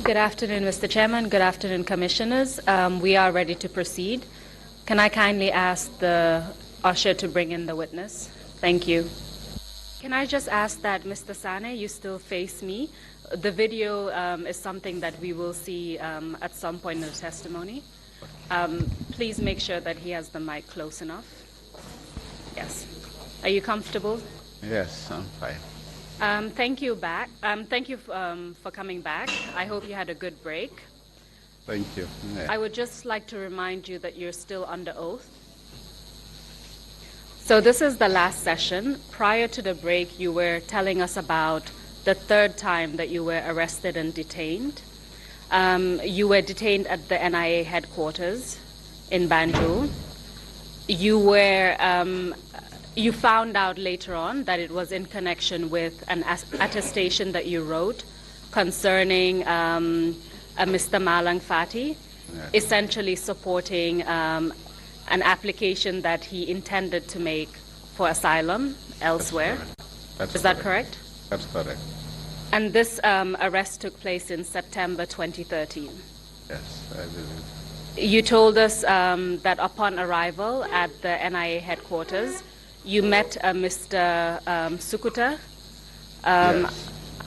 Good afternoon, Mr. Chairman. Good afternoon, Commissioners. We are ready to proceed. Can I kindly ask the usher to bring in the witness? Thank you. Can I just ask that, Mr. Sanneh, you still face me? The video is something that we will see at some point in the testimony. Please make sure that he has the mic close enough. Yes. Are you comfortable? Yes, I'm fine. Thank you for coming back. I hope you had a good break. Thank you. Yeah. I would just like to remind you that you're still under oath. So this is the last session. Prior to the break, you were telling us about the third time that you were arrested and detained. You were detained at the NIA headquarters in Banjul. You found out later on that it was in connection with an attestation that you wrote concerning Mr. Malang Fati, essentially supporting an application that he intended to make for asylum elsewhere. Is that correct? That's correct. And this arrest took place in September 2013. Yes, I believe. You told us that upon arrival at the NIA headquarters, you met Mr. Sukuta. Yes. I'm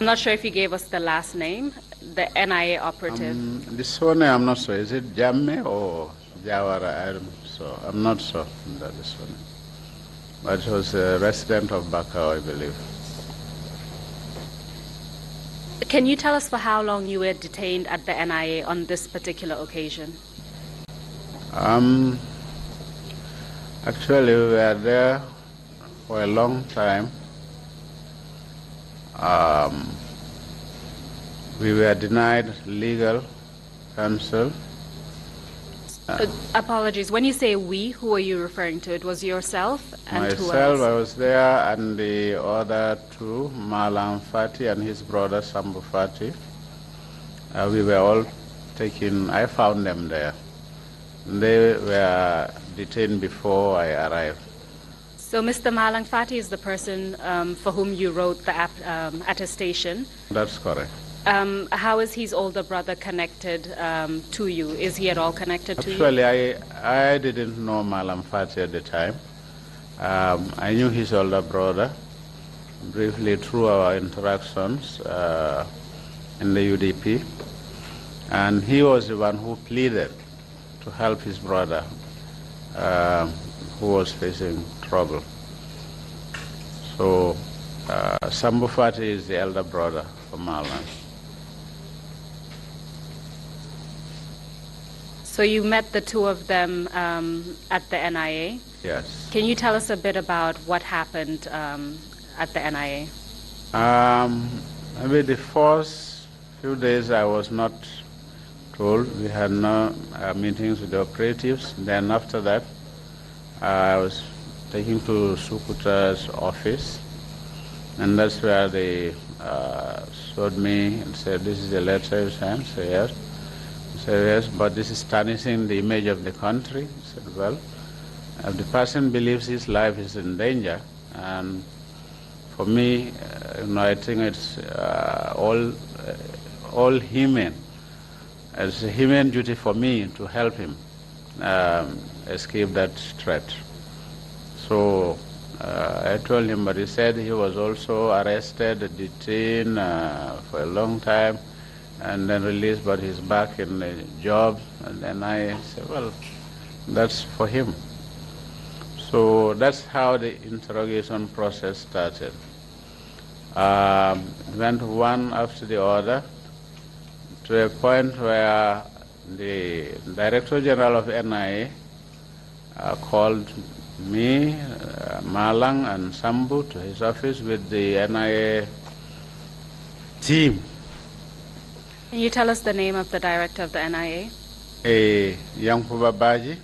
not sure if you gave us the last name, the NIA operative. This one, I'm not sure. Is it Jamme or Jawara? I'm not sure that this one. But he was a resident of Bakau, I believe. Can you tell us for how long you were detained at the NIA on this particular occasion? Actually, we were there for a long time. We were denied legal counsel. Apologies. When you say we, who are you referring to? It was yourself and Myself, who else? I was there, and the other two, Malang Fati and his brother Sambu Fati. We were all taken. I found them there. They were detained before I arrived. So Mr. Malang Fati is the person for whom you wrote the attestation. That's correct. How is his older brother connected to you? Is he at all connected to you? Actually, I didn't know Malang Fati at the time. I knew his older brother briefly through our interactions in the UDP. And he was the one who pleaded to help his brother who was facing trouble. So Sambu Fati is the elder brother of Malang. So you met the two of them at the NIA? Yes. Can you tell us a bit about what happened at the NIA? Maybe the first few days I was not told. We had no meetings with the operatives. Then after that, I was taken to Sukuta's office, and that's where they showed me and said, "This is a letter you sent." So yes. I said, "Yes, but this is tarnishing the image of the country." I said, "Well, if the person believes his life is in danger, and for me, I think it's all human. It's a human duty for me to help him escape that threat." So I told him, but he said he was also arrested, detained for a long time, and then released, but he's back in the job. And then I said, well, that's for him. So that's how the interrogation process started. Went one after the other to a point where the Director General of NIA called me, Malang and Sambu to his office with the NIA team. Can you tell us the name of the director of the NIA? Yankuba Baji.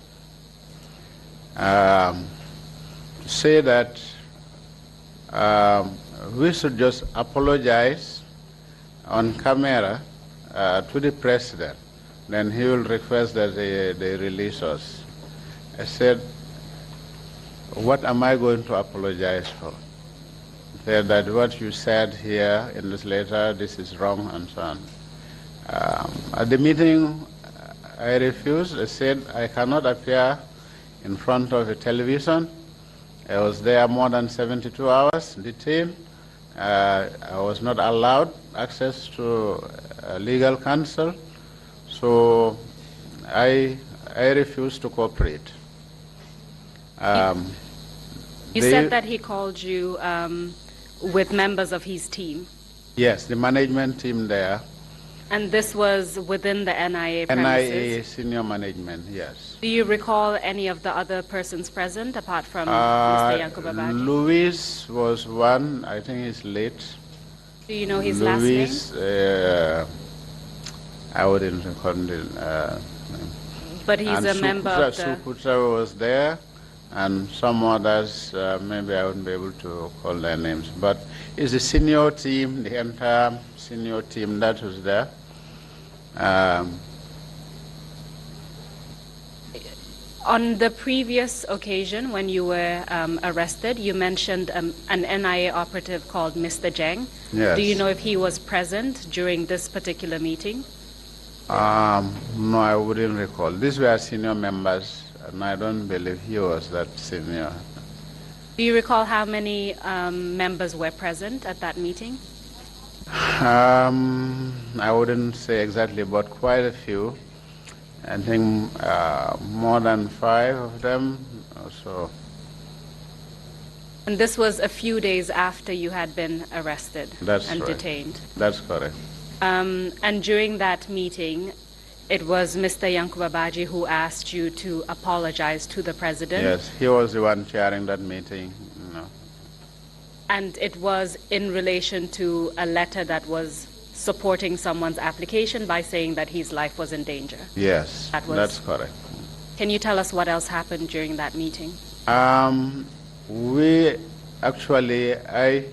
To say that we should just apologize on camera to the president, then he will request that they release us. I said, what am I going to apologize for? He said that what you said here in this letter, this is wrong and so on. At the meeting, I refused. I said I cannot appear in front of a television. I was there more than 72 hours detained. I was not allowed access to legal counsel, so I refused to cooperate. You said that he called you with members of his team. Yes, the management team there. And this was within the NIA premises? NIA senior management, yes. Do you recall any of the other persons present apart from Mr. Yankuba Baji? Louis was one, I think he's late. Do you know his last name? I wouldn't recall the name. But he's a member of the... Sukuta was there, and some others, maybe I wouldn't be able to call their names. But it's the senior team, the entire senior team that was there. On the previous occasion when you were arrested, you mentioned an NIA operative called Mr. Jeng. Yes. Do you know if he was present during this particular meeting? No, I wouldn't recall. These were senior members, and I don't believe he was that senior. Do you recall how many members were present at that meeting? I wouldn't say exactly, but quite a few. I think more than 5 of them or so. And this was a few days after you had been arrested and detained? That's correct. And during that meeting, it was Mr. Yankuba Baji who asked you to apologize to the president? Yes, he was the one chairing that meeting. And it was in relation to a letter that was supporting someone's application by saying that his life was in danger? Yes, that's correct. Can you tell us what else happened during that meeting? We actually, I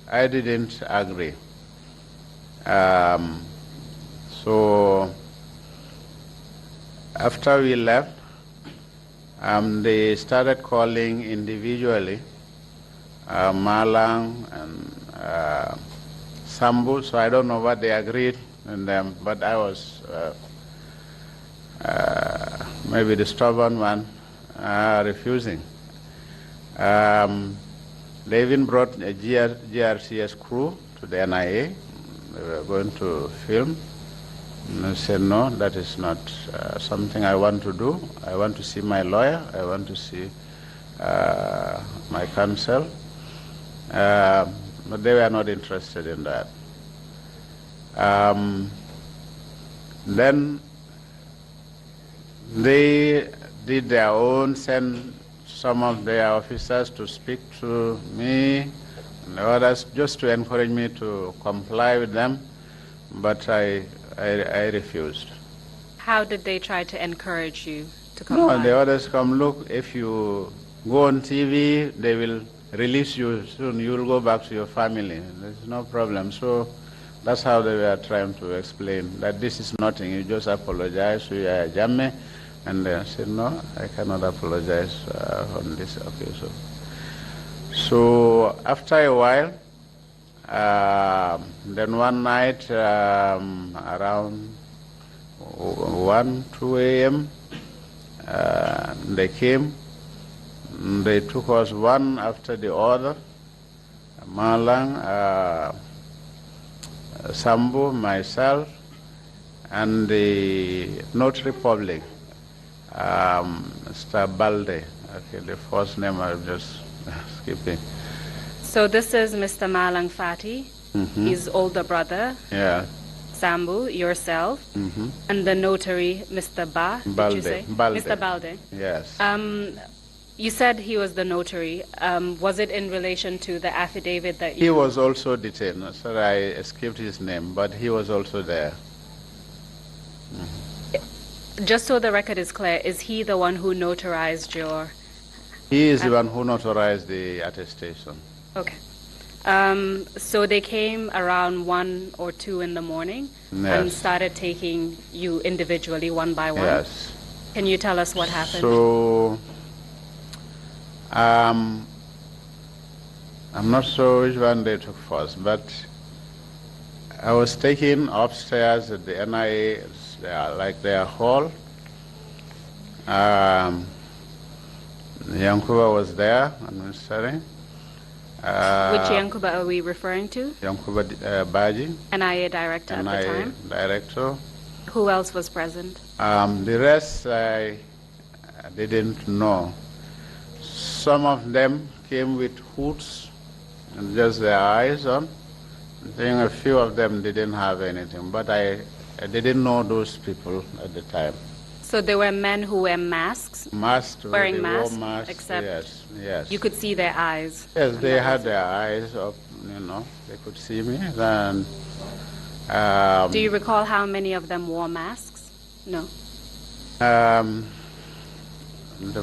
didn't agree. So after we left, they started calling individually, Malang and Sambu, so I don't know what they agreed in them, but I was maybe the stubborn one, refusing. They even brought a GRTS crew to the NIA. They were going to film. And I said, no, that is not something I want to do. I want to see my lawyer. I want to see my counsel. But they were not interested in that. Then they did their own, sent some of their officers to speak to me and the others just to encourage me to comply with them, but I refused. How did they try to encourage you to comply? No, the others come, look, if you go on TV, they will release you soon, you'll go back to your family. There's no problem. So that's how they were trying to explain that this is nothing, you just apologize to your jamme. And they said, no, I cannot apologize on this occasion. So after a while, then one night around 1, 2 a.m., they came. They took us one after the other, Malang, Sambu, myself, and the notary public, Mr. Balde. Okay, the first name I'm just skipping. So this is Mr. Malang Fati, his older brother, Sambu, yourself, and the notary, Mr. Balde. Did you say? Balde. Mr. Balde. Yes. You said he was the notary. Was it in relation to the affidavit that you... He was also detained. Sorry, I escaped his name, but he was also there. Just so the record is clear, is he the one who notarized your... He is the one who notarized the attestation. Okay. So they came around 1 or 2 in the morning and started taking you individually one by one? Yes. Can you tell us what happened? So, I'm not sure which one they took first, but I was taken upstairs at the NIA, like their hall. Yankuba was there administering. Which Yankuba are we referring to? Yankuba Baji. NIA director at the time? Director. Who else was present? The rest I didn't know. Some of them came with hoods and just their eyes on. I think a few of them didn't have anything, but I didn't know those people at the time. So there were men who wear masks? Masked, wearing masks, except yes. You could see their eyes? Yes, they had their eyes up, they could see me. And, do you recall how many of them wore masks? No. The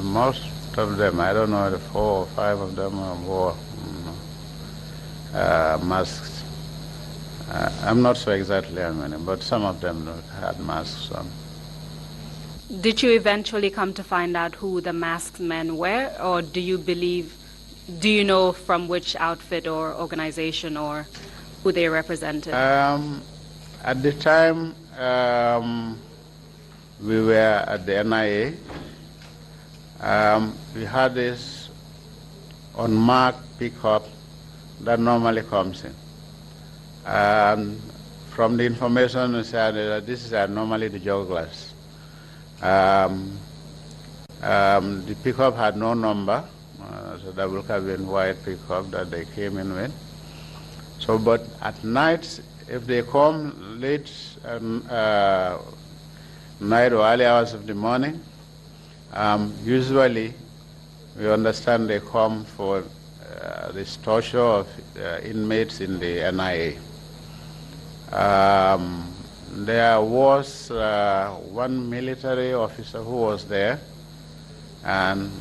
most of them, I don't know, the 4 or 5 of them wore masks. I'm not sure exactly how many, but some of them had masks on. Did you eventually come to find out who the masked men were, or do you know from which outfit or organization or who they represented? At the time, we were at the NIA. We had this unmarked pickup that normally comes in. From the information we said, this is normally the jugglers. The pickup had no number, so double cabin white pickup that they came in with. So, but at night, if they come late night or early hours of the morning, usually we understand they come for this torture of inmates in the NIA. There was one military officer who was there, and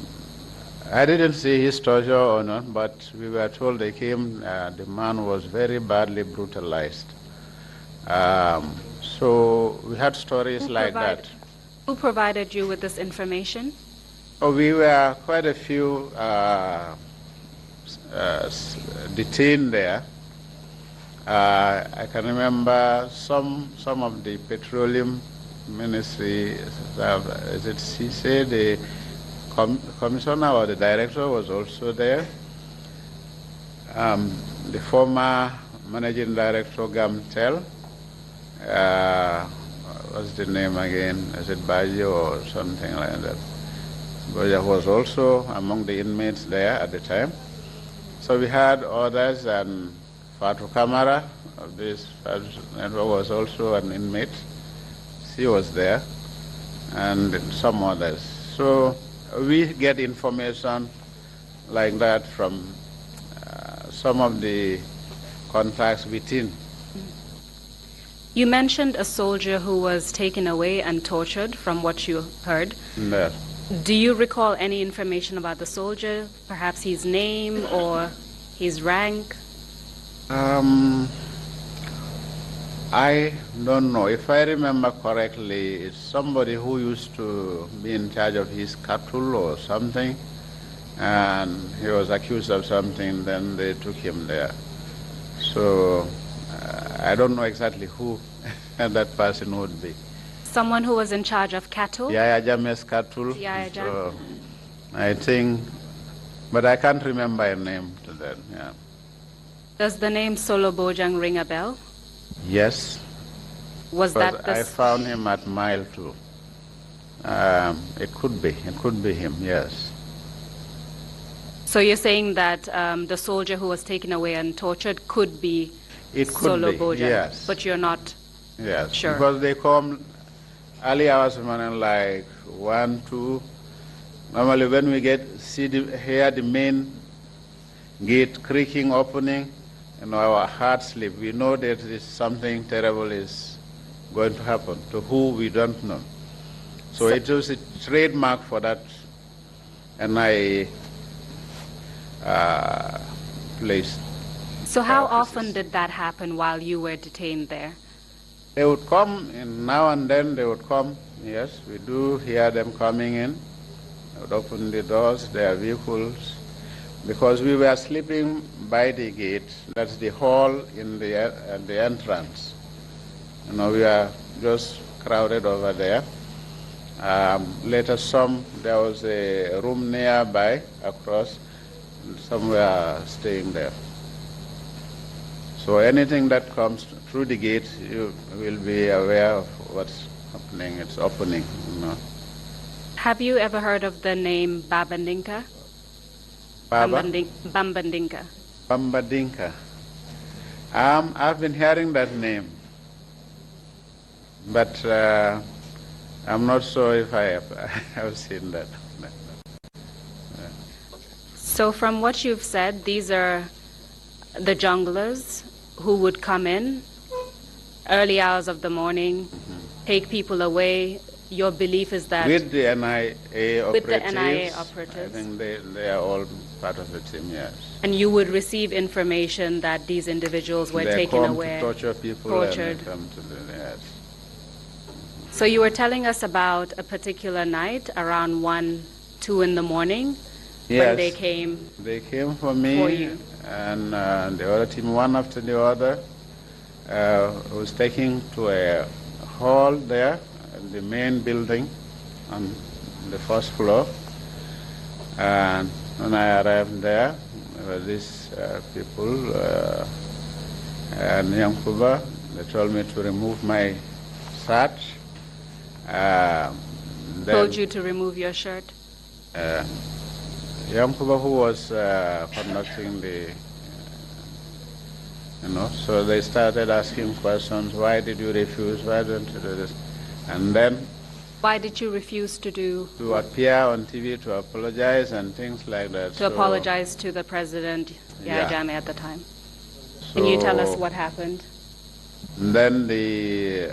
I didn't see his torture or not, but we were told they came, the man was very badly brutalized. So we had stories like that. Who provided you with this information? Oh, we were quite a few detained there. I can remember some of the petroleum ministry, she said the commissioner or the director was also there. The former managing director, Gamtel, what's the name again? Is it Bajo or something like that? Bajo was also among the inmates there at the time. So we had others, and Fatu Kamara of this network was also an inmate. She was there, and some others. So we get information like that from some of the contacts within. You mentioned a soldier who was taken away and tortured, from what you heard. Yes. Do you recall any information about the soldier, perhaps his name or his rank? I don't know. If I remember correctly, it's somebody who used to be in charge of his cattle or something, and he was accused of something, then they took him there. So I don't know exactly who that person would be. Someone who was in charge of cattle? Yaya Jame's cattle. Yaya Jame. So I think, but I can't remember a name to that. Yeah. Does the name Solo Bojang ring a bell? Yes. Was that the... I found him at mile 2. It could be him, yes. So you're saying that the soldier who was taken away and tortured could be Solo Bojang, yes. but you're not sure? Because they come early hours of the morning, like 1, 2. Normally when we hear the main gate creaking, opening, our hearts slip. We know that something terrible is going to happen, to who we don't know. So it was a trademark for that NIA place. So how often did that happen while you were detained there? They would come, and now and then they would come. Yes, we do hear them coming in. They would open the doors, their vehicles. because we were sleeping by the gate. That's the hall in the entrance. You know, we are just crowded over there. Later, there was a room nearby across. Some were staying there. So anything that comes through the gate, you will be aware of what's happening. It's opening, you know. Have you ever heard of the name Babandinka? Baba? Bambandinka. Bambadinka. I've been hearing that name, but I'm not sure if I have seen that. So from what you've said, these are the junglers who would come in early hours of the morning, take people away. Your belief is that With the NIA with the operatives, NIA operatives, I think they are all part of the team, yes. and you would receive information that these individuals were They taken come away, to torture people tortured. and they come to yes. So you were telling us about a particular night around 1, 2 in the morning when Yes. they came. They came for me, For you. and the other team, one after the other, was taken to a hall there, in the main building on the first floor. And when I arrived there were these people, and Yankuba, they told me to remove my shirt. Told you to remove your shirt? Yankuba, who was conducting so they started asking questions. Why did you refuse? Why don't you do this? And then Why did you refuse to do? to appear on TV to apologize and things like that. To apologize to the president, Yahya Yeah. Jammeh, at the time. Can you tell us So what happened? then they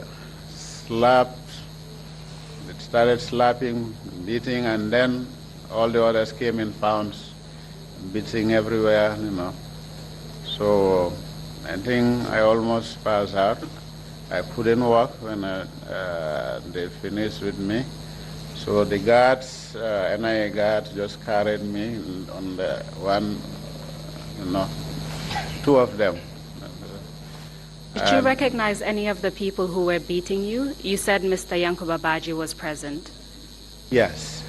started slapping, beating, and then all the others came in pounds, beating everywhere, you know. So I think I almost passed out. I couldn't walk when they finished with me. So the guards, NIA guards, just carried me on the one, two of them. Did you recognize any of the people who were beating you? You said Mr. Yankuba Baji was present. Yes.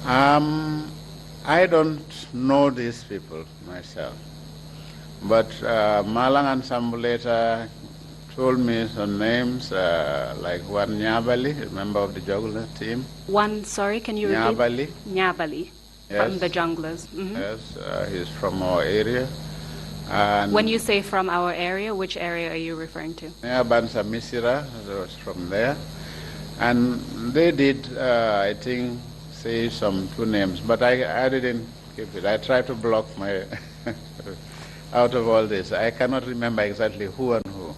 I don't know these people myself, but Malang and Sambuleta told me some names, like one Nyabali, a member of the juggler team. One, sorry, can you repeat? Nyabali. Nyabali, Yes. from the junglers. Mhm. Yes, he's from our area. And When you say from our area, which area are you referring to? near Bansa Misira, was from there. And they did, I think, say some two names, but I didn't keep it. I tried to block my out of all this. I cannot remember exactly who and who.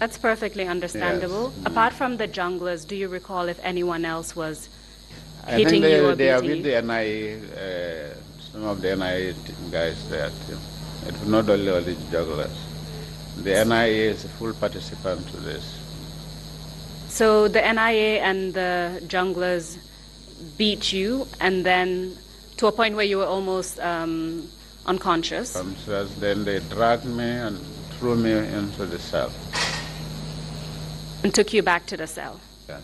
That's perfectly understandable. Yes. Apart from the junglers, do you recall if anyone else was I hitting think you or they are beating with you? the NIA, some of the NIA guys there too. It's not only all the jugglers. The NIA is a full participant to this. So the NIA and the junglers beat you, and then to a point where you were almost unconscious. So then they dragged me and threw me into the cell. And took you back to the cell. Yes.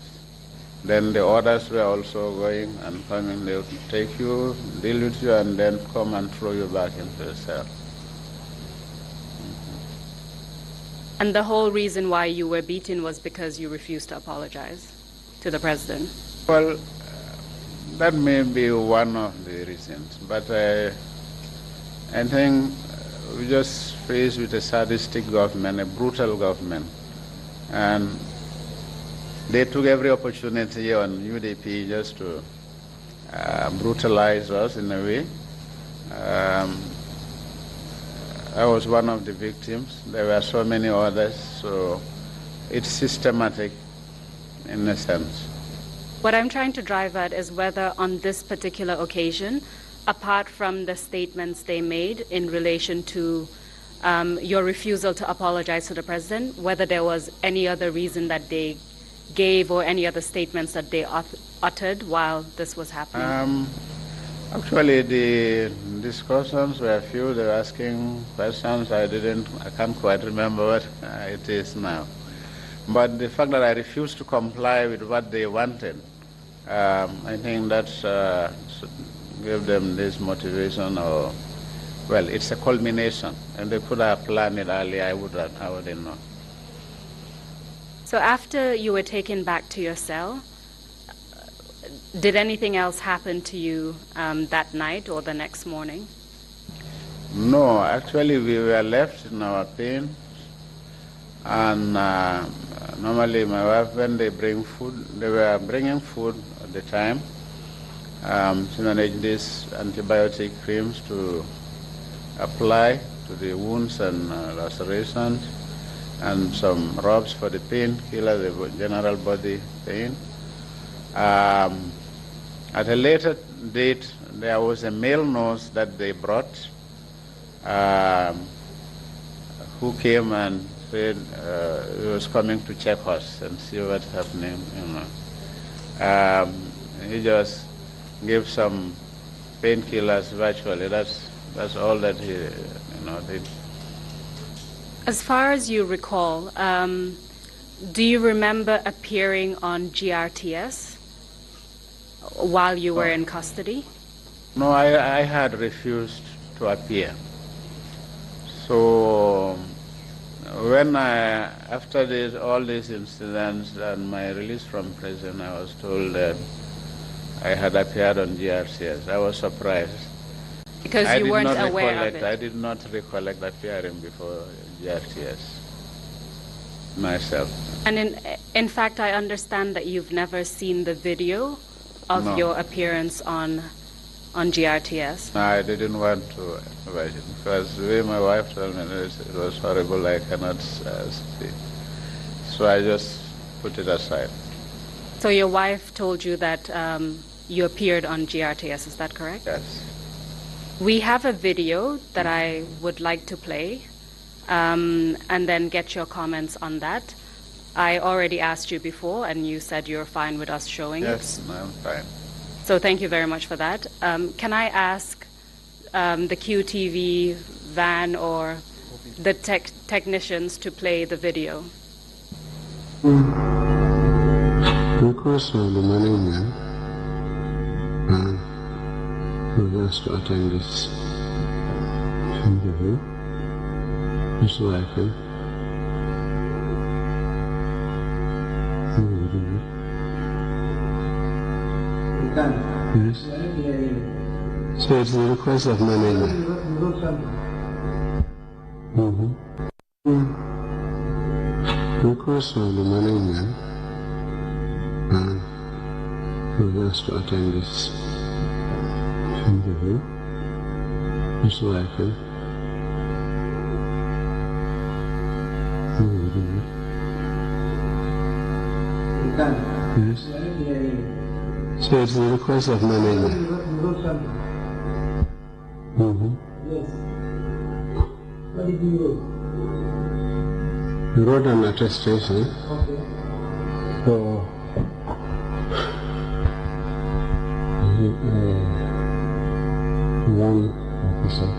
Then the orders were also going and coming. They would take you, deal with you, and then come and throw you back into the cell. And the whole reason why you were beaten was because you refused to apologize to the president. Well, that may be one of the reasons, but I think we just faced with a sadistic government, a brutal government, and they took every opportunity on UDP just to brutalize us in a way. I was one of the victims. There were so many others, so it's systematic in a sense. What I'm trying to drive at is whether on this particular occasion, apart from the statements they made in relation to your refusal to apologize to the president, whether there was any other reason that they gave or any other statements that they uttered while this was happening. Actually, the discussions were few. They were asking questions. I can't quite remember what it is now. But the fact that I refused to comply with what they wanted, I think that gave them this motivation, or well, it's a culmination, and they could have planned it earlier. I wouldn't know. So after you were taken back to your cell, did anything else happen to you that night or the next morning? No, actually, we were left in our pain, and normally my wife, when they bring food, they were bringing food at the time. She managed these antibiotic creams to apply to the wounds and lacerations, and some rubs for the painkiller, the general body pain. At a later date, there was a male nurse that they brought, who came and said he was coming to check us and see what's happening. He just gave some painkillers virtually. That's all that he did. As far as you recall, do you remember appearing on GRTS while you were in custody? No, I had refused to appear. So when after all these incidents and my release from prison, I was told that I had appeared on GRCS. I was surprised. Because you weren't aware of it. I did not recollect appearing before GRTS myself. And in fact, I understand that you've never seen the video of your appearance on GRTS. No, I didn't want to watch it because the way my wife told me it was horrible. I cannot speak. So I just put it aside. So your wife told you that you appeared on GRTS, is that correct? Yes. We have a video that I would like to play and then get your comments on that. I already asked you before and you said you're fine with us showing it. Yes, I'm fine. So thank you very much for that. Can I ask the QTV van or the technicians to play the video? Request of the management who has to attend this interview. His wife. Yes. So it's the request of management. Request of the management who has to attend this interview. His wife. Yes. So it's the request of management. Yes. What did you do? He wrote an attestation for one officer.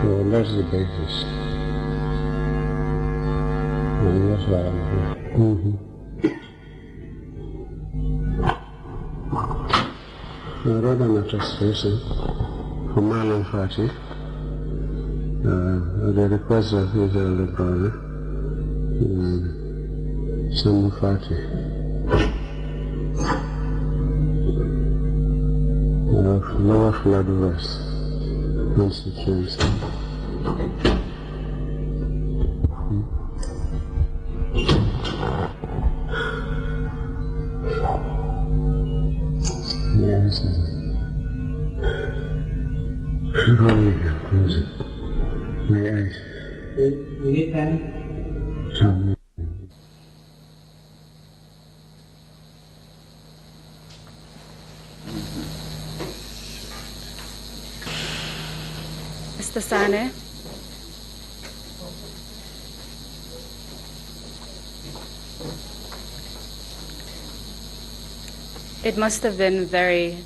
So that's the basis. And that's why I'm here. I wrote an attestation for Marlon Fati, the request of his elder brother, Sanneh Fati, of Lower Flood West constituency. Yes, my eyes. You need time? Mr. Sanneh? It must have been very...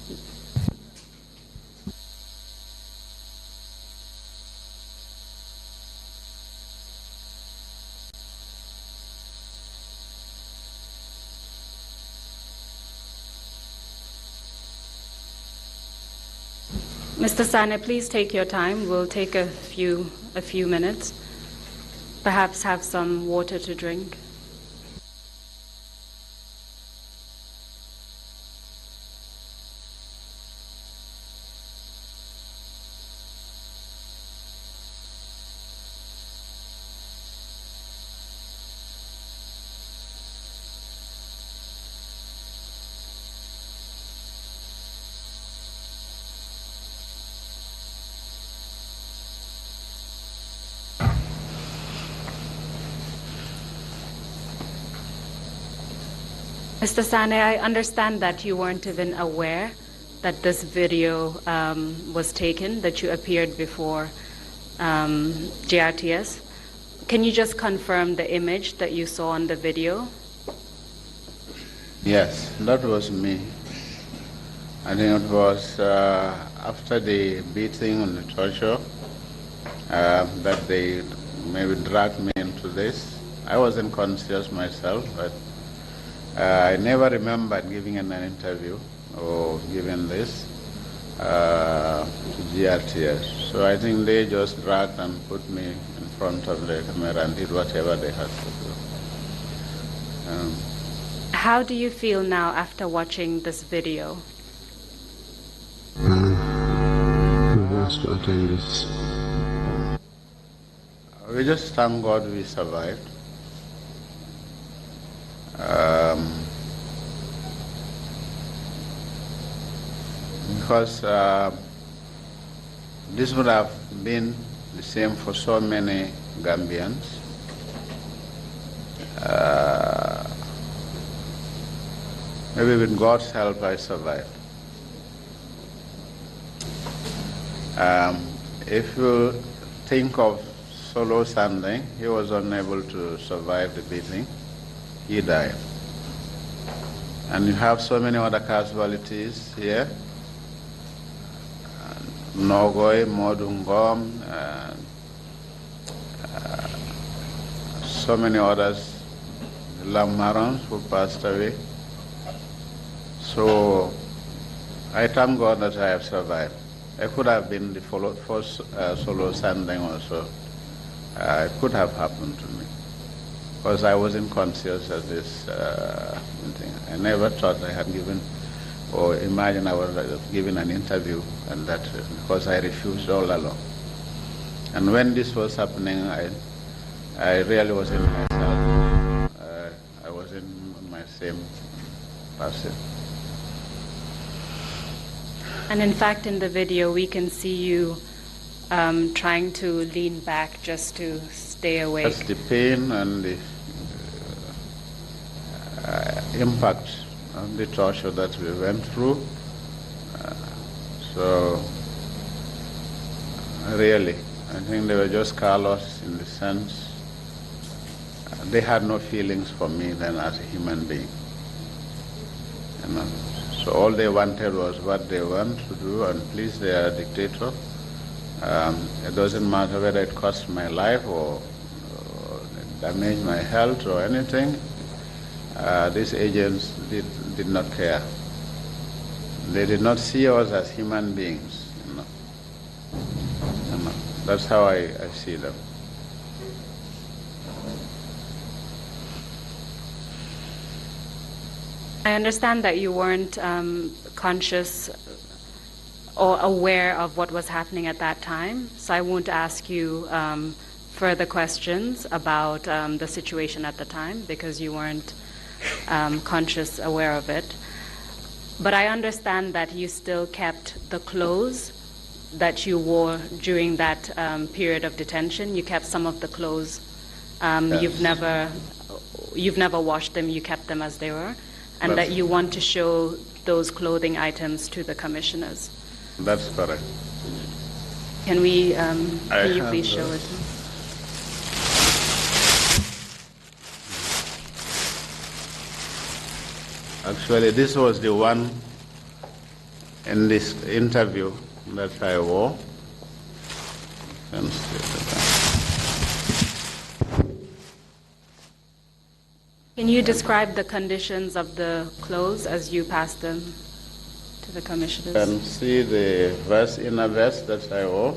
Mr. Sanneh, please take your time. We'll take a few minutes. Perhaps have some water to drink. Mr. Sanneh, I understand that you weren't even aware that this video was taken, that you appeared before GRTS. Can you just confirm the image that you saw on the video? Yes, that was me. I think it was after the beating and the torture that they maybe dragged me into this. I wasn't conscious myself, but I never remembered giving an interview or giving this to GRTS. So I think they just dragged and put me in front of the camera and did whatever they had to do. How do you feel now after watching this video? To attend this. We just thank God we survived. Because this would have been the same for so many Gambians. Maybe with God's help I survived. If you think of Solo Sanneh, he was unable to survive the beating. He died. And you have so many other casualties here. Nogoy, Modungom, so many others, Lamarons who passed away. So I thank God that I have survived. I could have been the first Solo Sanneh also. It could have happened to me. Because I wasn't conscious of this thing. I never thought I had given or imagined I would have given an interview, and that because I refused all along. And when this was happening, I really wasn't myself. I wasn't my same person. And in fact, in the video, we can see you trying to lean back just to stay awake. That's the pain and the impact of the torture that we went through. So, really, I think they were just callous in the sense they had no feelings for me then as a human being. You know? So all they wanted was what they want to do and please their dictator. It doesn't matter whether it cost my life or damage my health or anything. These agents did not care. They did not see us as human beings. You know. You know. That's how I see them. I understand that you weren't conscious or aware of what was happening at that time, so I won't ask you further questions about the situation at the time because you weren't conscious, aware of it. But I understand that you still kept the clothes that you wore during that period of detention. You kept some of the clothes. Yes. You've never washed them. You kept them as they were, and That's that you want to show those clothing items to the commissioners. That's correct. Can you please show it? Actually, this was the one in this interview that I wore. And Can you describe the conditions of the clothes as you passed them to the you commissioners? can see the vest, inner vest that I wore.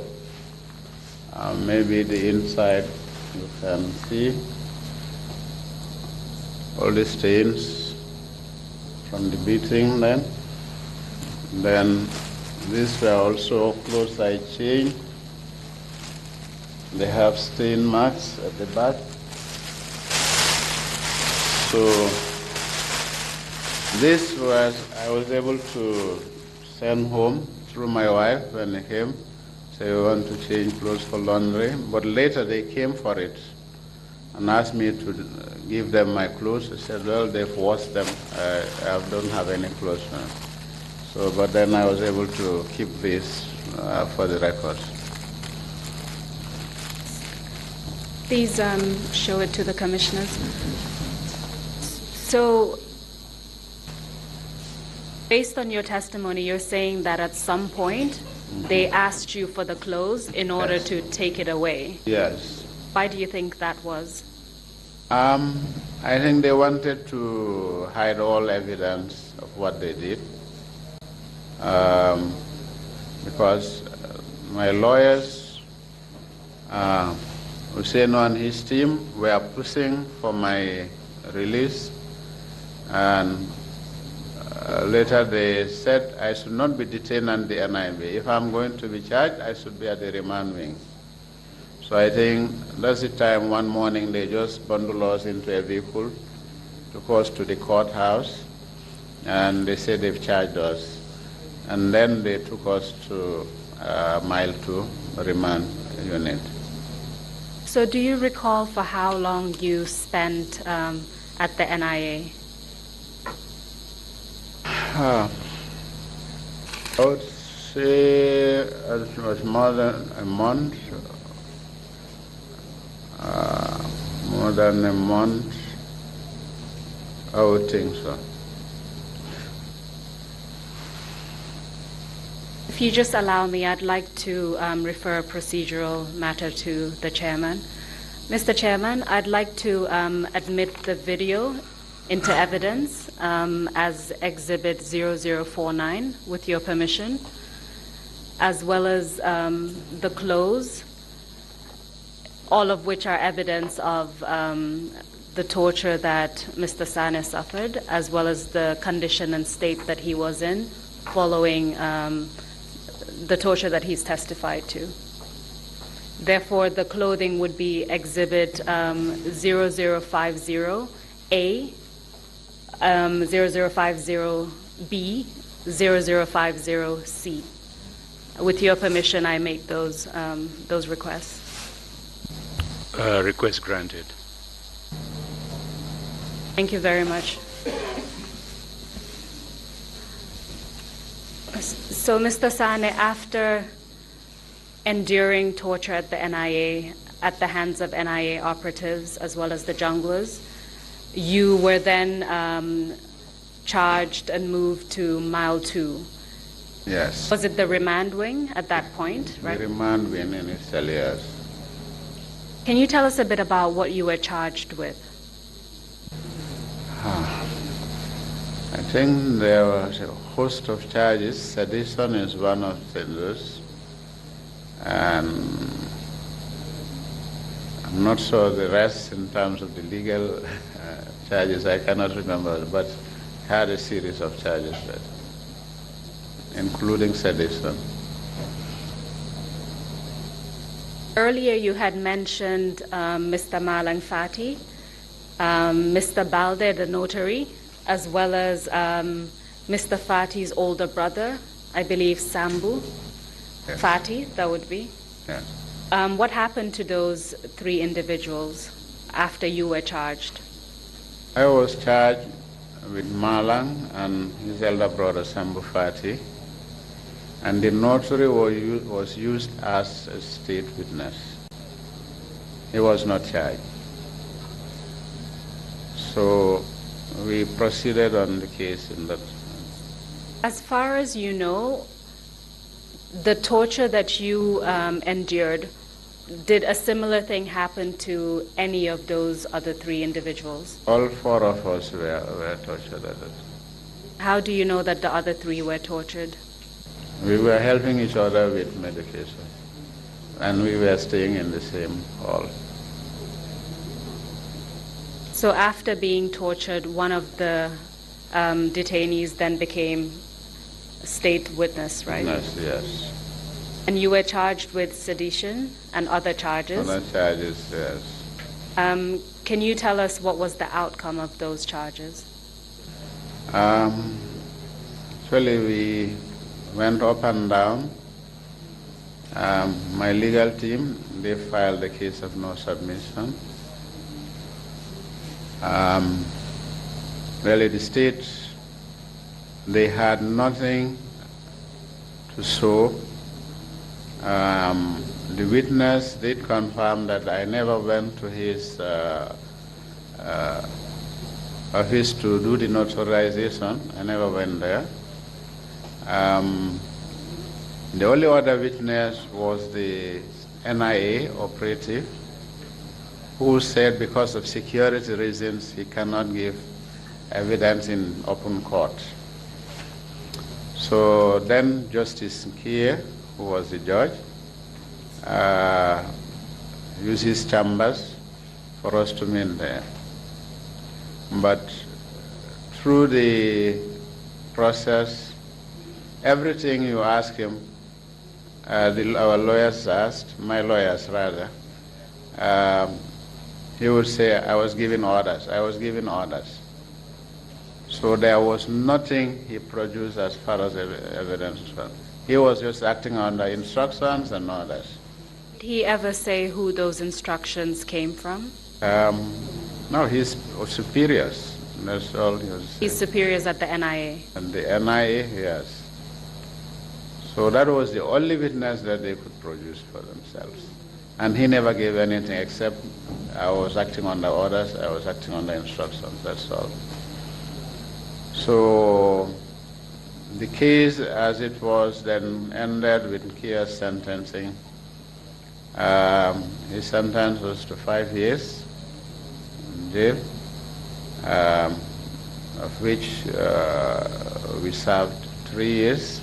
Maybe the inside you can see all the stains from the beating then. Then these were also clothes I changed. They have stain marks at the back. So this I was able to send home through my wife when they came. Say we want to change clothes for laundry. But later they came for it and asked me to give them my clothes. I said, well, they've washed them. I don't have any clothes now. So, but then I was able to keep this for the records. Please show it to the commissioners. So, based on your testimony, you're saying that at some point they asked you for the clothes in order to take it away. Yes. Why do you think that was? I think they wanted to hide all evidence of what they did. Because my lawyers, Hussein and his team, were pushing for my release, and later they said I should not be detained on the NIB. If I'm going to be charged, I should be at the remand wing. So I think that's the time one morning they just bundled us into a vehicle, took us to the courthouse, and they said they've charged us. And then they took us to Mile 2 remand unit. So do you recall for how long you spent at the NIA? I would say it was more than a month. More than a month, I would think so. If you just allow me, I'd like to refer a procedural matter to the chairman. Mr. Chairman, I'd like to admit the video into evidence as Exhibit 0049, with your permission, as well as the clothes, all of which are evidence of the torture that Mr. Sanneh suffered, as well as the condition and state that he was in following the torture that he's testified to. Therefore, the clothing would be Exhibit 0050A, 0050B, 0050C. With your permission, I make those requests. Request granted. Thank you very much. So, Mr. Sanneh, after enduring torture at the NIA, at the hands of NIA operatives as well as the junglers, you were then charged and moved to Mile 2. Yes. Was it the remand wing at that point, right? The remand wing initially, yes. Can you tell us a bit about what you were charged with? I think there was a host of charges. Sedition is one of those. And I'm not sure the rest in terms of the legal charges. I cannot remember, but had a series of charges, including sedition. Earlier you had mentioned Mr. Malang Fati, Mr. Balde, the notary, as well as Mr. Fati's older brother, I believe Sambu. Yes. Fati, that would be. Yes. What happened to those three individuals after you were charged? I was charged with Malang and his elder brother Sambu Fati, and the notary was used as a state witness. He was not charged. So we proceeded on the case in that. As far as you know, the torture that you endured, did a similar thing happen to any of those other 3 individuals? All 4 of us were tortured at it. How do you know that the other 3 were tortured? We were helping each other with medication, and we were staying in the same hall. So after being tortured, one of the detainees then became a state witness, right? Yes. And you were charged with sedition and other charges. Other charges, yes. Can you tell us what was the outcome of those charges? Actually, we went up and down. My legal team, they filed a case of no submission. Really, the state, they had nothing to show. The witness did confirm that I never went to his office to do the notarization. I never went there. The only other witness was the NIA operative, who said because of security reasons he cannot give evidence in open court. So then Justice Kier, who was the judge, used his chambers for us to meet there. But through the process, everything you ask him, our lawyers asked, my lawyers rather, he would say, I was giving orders. So there was nothing he produced as far as evidence was concerned. He was just acting under instructions and orders. Did he ever say who those instructions came from? No, his superiors. That's all he was saying. His superiors at the NIA? And the NIA, yes. So that was the only witness that they could produce for themselves. And he never gave anything except I was acting under orders, I was acting under instructions, that's all. So the case as it was then ended with Kia's sentencing. His sentence was to 5 years in jail, of which we served 3 years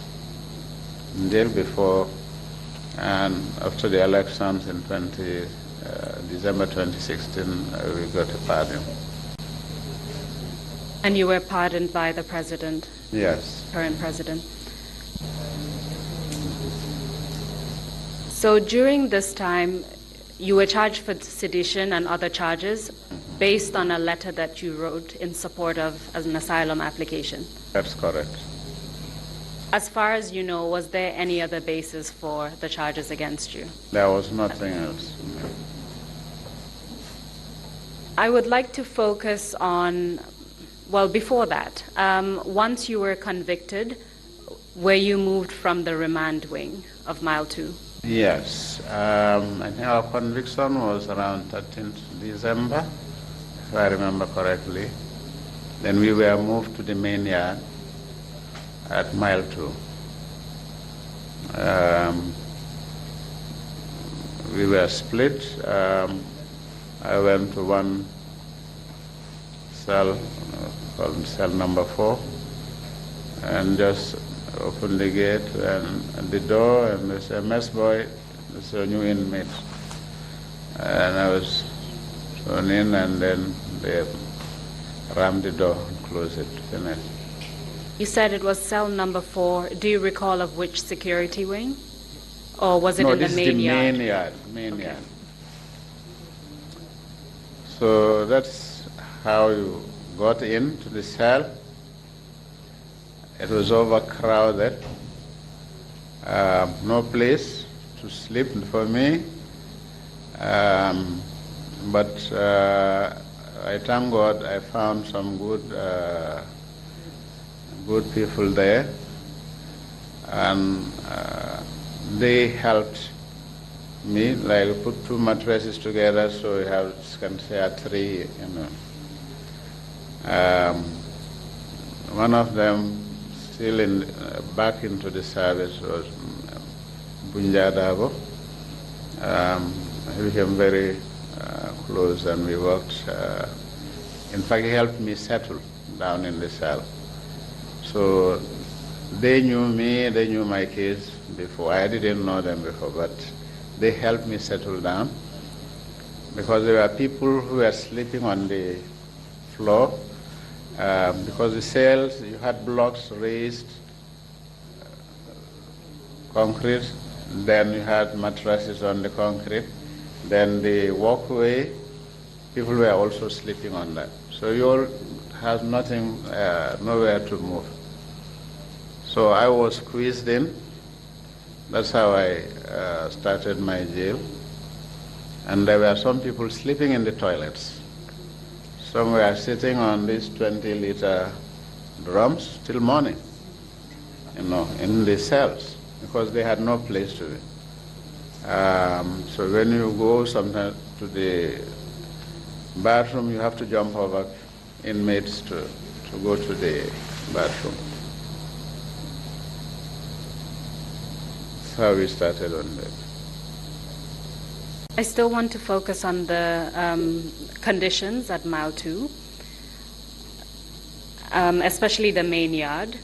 in jail before and after the elections in December 2016, we got a pardon. And you were pardoned by the president? Yes. Current president. So during this time, you were charged for sedition and other charges based on a letter that you wrote in support of an asylum application? That's correct. As far as you know, was there any other basis for the charges against you? There was nothing else. I would like to focus on, well, before that, once you were convicted, were you moved from the remand wing of Mile 2? Yes. I think our conviction was around 13th December, if I remember correctly. Then we were moved to the main yard at Mile 2. We were split. I went to one cell, called cell number 4, and just opened the gate and the door, and they said, "Mess boy, this is a new inmate." And I was thrown in, and then they rammed the door and closed it, finished. You said it was cell number 4. Do you recall of which security wing? Or was it in the main yard? Main yard. So that's how you got into the cell. It was overcrowded. No place to sleep for me. But I thank God I found some good people there, and they helped me. Like put 2 mattresses together so you can share 3, Um, One of them still back into the service was Bunjadabo. He became very close and we worked. In fact, he helped me settle down in the cell. So they knew me, they knew my case before. I didn't know them before, but they helped me settle down because there were people who were sleeping on the floor. Because the cells, you had blocks raised, concrete, then you had mattresses on the concrete, then the walkway, people were also sleeping on that. So you all have nothing, nowhere to move. So I was squeezed in. That's how I started my jail. And there were some people sleeping in the toilets. Some were sitting on these 20-liter drums till morning, in the cells, because they had no place to be. So when you go sometimes to the bathroom, you have to jump over inmates to go to the bathroom. That's how we started on that. I still want to focus on the conditions at Mile 2, especially the main yard.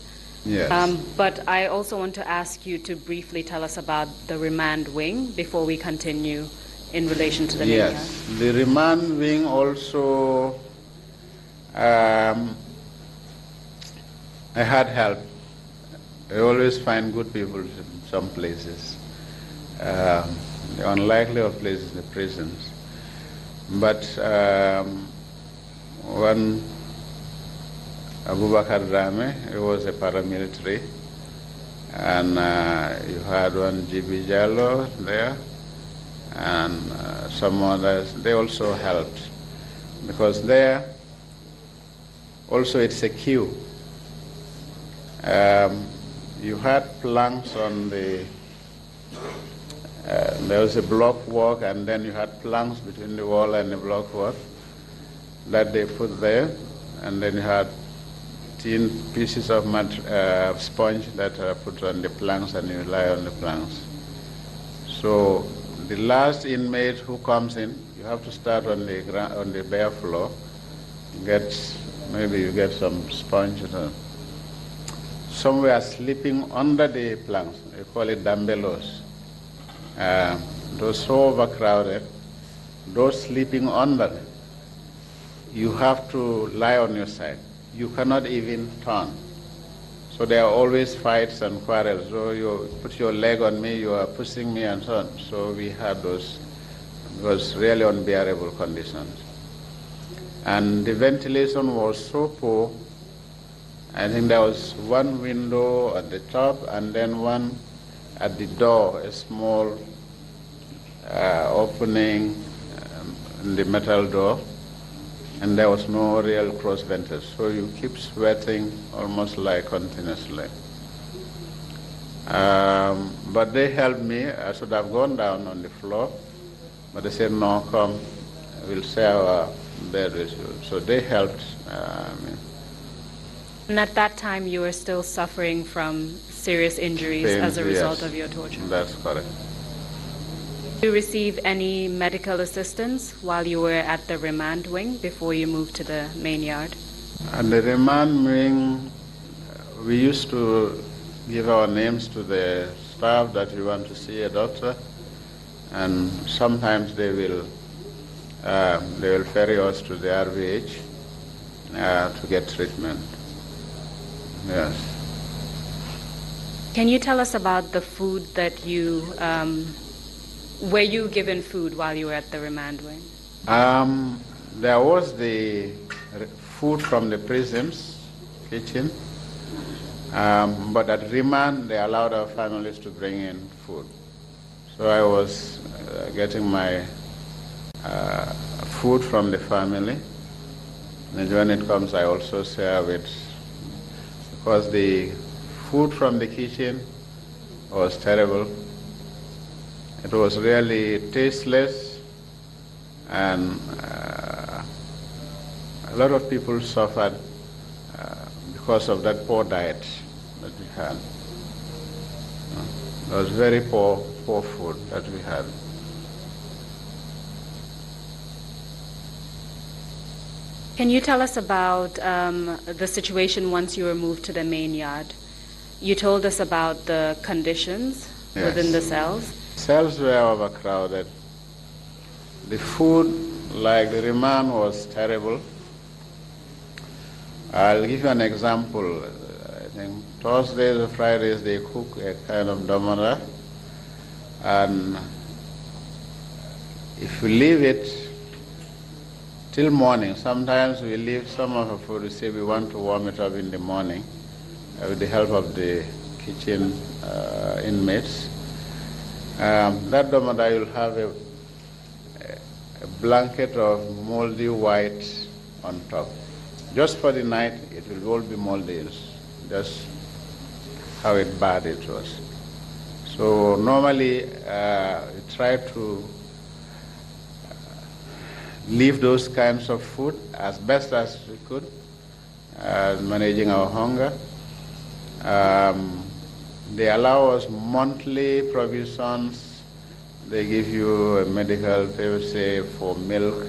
Yes. But I also want to ask you to briefly tell us about the remand wing before we continue in relation to the main yard. Yes, the remand wing also, I had help. I always find good people in some places. The unlikely of places, the prisons. But one Abubakar Rame, he was a paramilitary, and you had one GB Jallo there, and some others. They also helped, because there also it's a queue. You had planks on the there was a block walk, and then you had planks between the wall and the block walk that they put there, and then you had thin pieces of sponge that are put on the planks, and you lie on the planks. So the last inmate who comes in, you have to start on the ground, on the bare floor. Maybe you get some sponge. Some were sleeping under the planks. They call it dumbbellos. Those so overcrowded, those sleeping under, you have to lie on your side. You cannot even turn. So there are always fights and quarrels. So you put your leg on me, you are pushing me, and so on. So we had those. It was really unbearable conditions. And the ventilation was so poor. I think there was one window at the top and then one at the door, a small opening in the metal door, and there was no real cross ventilation. So you keep sweating almost like continuously. But they helped me. I should have gone down on the floor, but they said, no, come, we'll share our bed with you. So they helped me. And at that time, you were still suffering from serious injuries as a result of your torture. That's correct. Did you receive any medical assistance while you were at the remand wing before you moved to the main yard? At the remand wing, we used to give our names to the staff that we want to see a doctor, and sometimes they will ferry us to the RVH to get treatment. Yes. Can you tell us about the food that you, were you given food while you were at the remand wing? There was the food from the prison's kitchen, but at remand they allowed our families to bring in food. So I was getting my food from the family, and when it comes I also share with, because the food from the kitchen was terrible. It was really tasteless, and lot of people suffered because of that poor diet that we had. It was very poor food that we had. Can you tell us about the situation once you were moved to the main yard? You told us about the conditions within the cells. Cells were overcrowded. The food, like the remand, was terrible. I'll give you an example. I think Thursdays or Fridays they cook a kind of domara, and if we leave it till morning, sometimes we leave some of the food. We say we want to warm it up in the morning with the help of the kitchen inmates. That domada, you'll have a blanket of moldy white on top. Just for the night, it will all be moldy. It's just how bad it was. So normally, we try to leave those kinds of food as best as we could, managing our hunger. They allow us monthly provisions. They give you a medical, they would say, for milk,